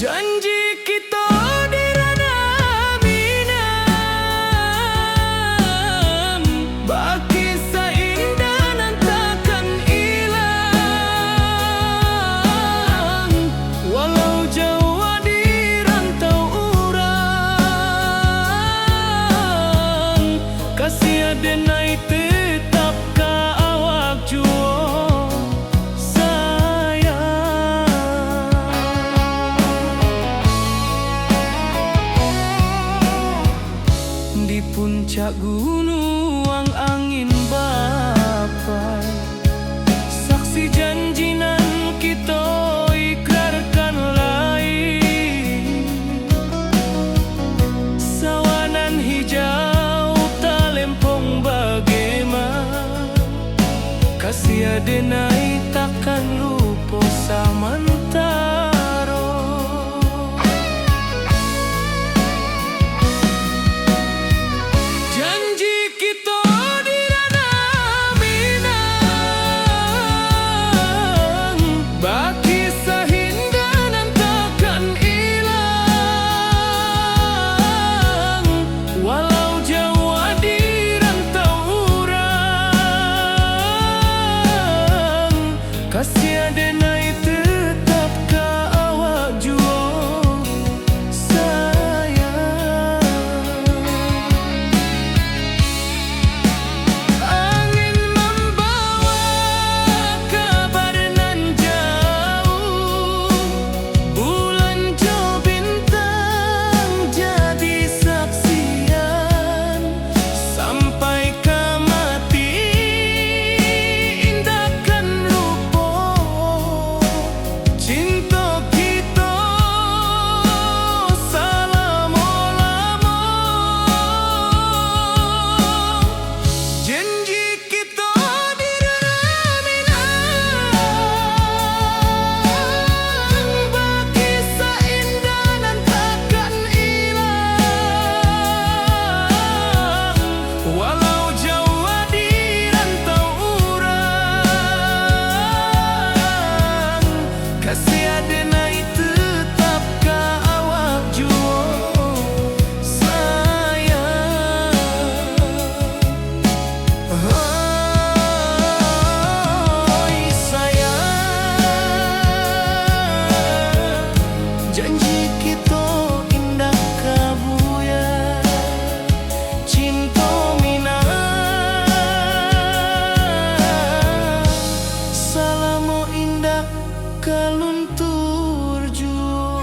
Janji kita di ranah Minang, baki seindah nan takkan hilang. Walau jauh di rantau urang, kasih adenai tetap ka awak juo sayang. Di puncak gunung angin bapai, saksi janji nan kita ikrarkan lain. Sawanan hijau talempong bagaimana, kasih adenai takkan lupa samantaro. Janji kita di ranah Minang, baki sahinda nan takkan hilang. Walau jauh di rantau urang, kasih adenai tetap ka awak juo sayang. Angin membawa kabar nan jauh, bulan jo bintang jadi saksian. Sampai ke mati indahkan lupa cinta kita selama-lama. Janji kita di ranah Minang, baki seindah nan takkan hilang. Walau jauh di rantau urang, kasih adenai tetap ka awak juo sayang. Oi sayang, janji kita indah kabuya, cinta Minang salamo indah kaluntur juo.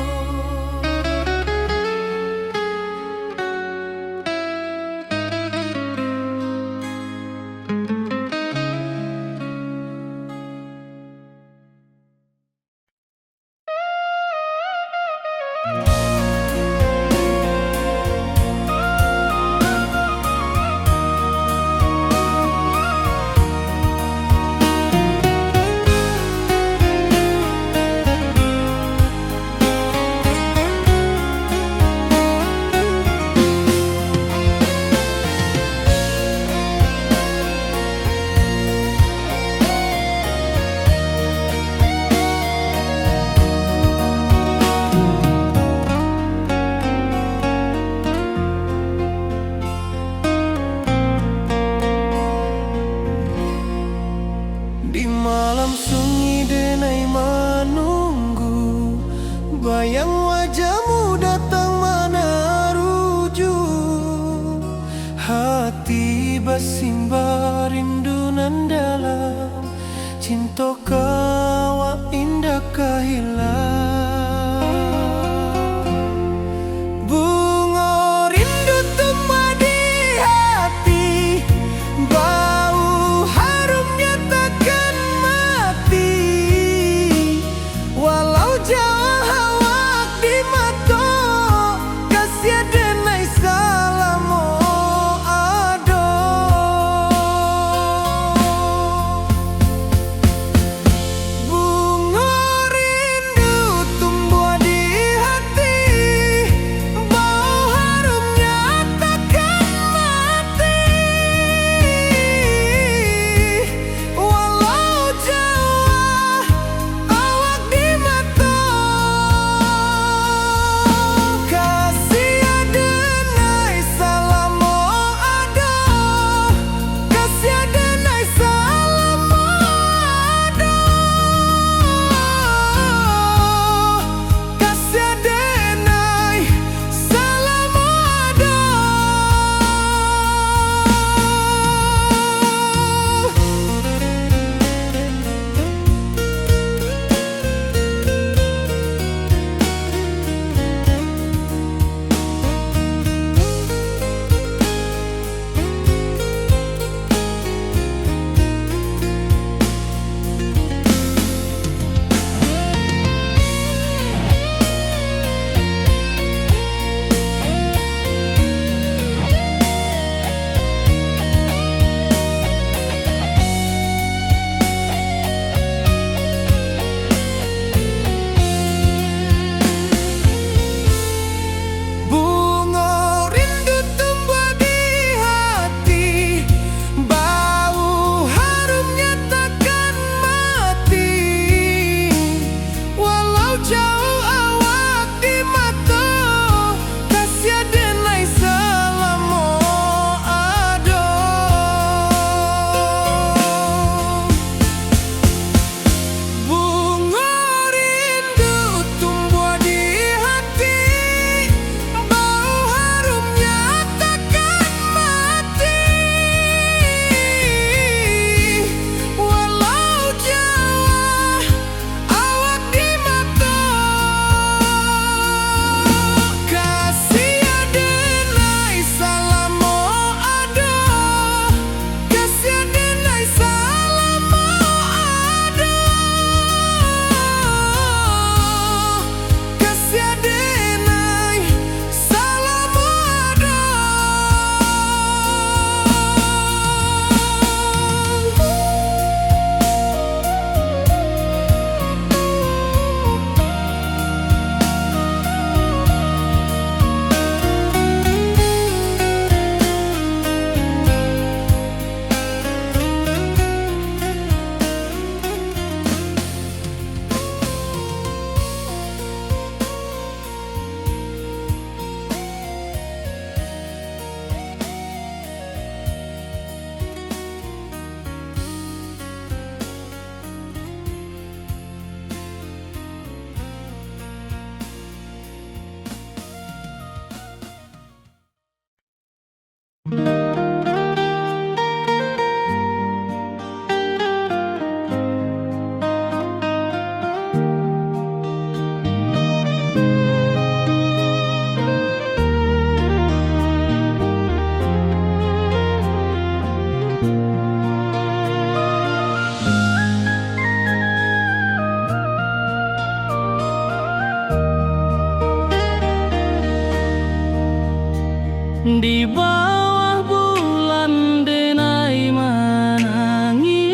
Di bawah bulan denai menangi,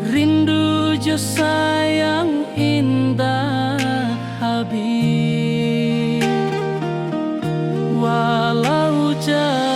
rindu jo sayang indah habis. Walau jauh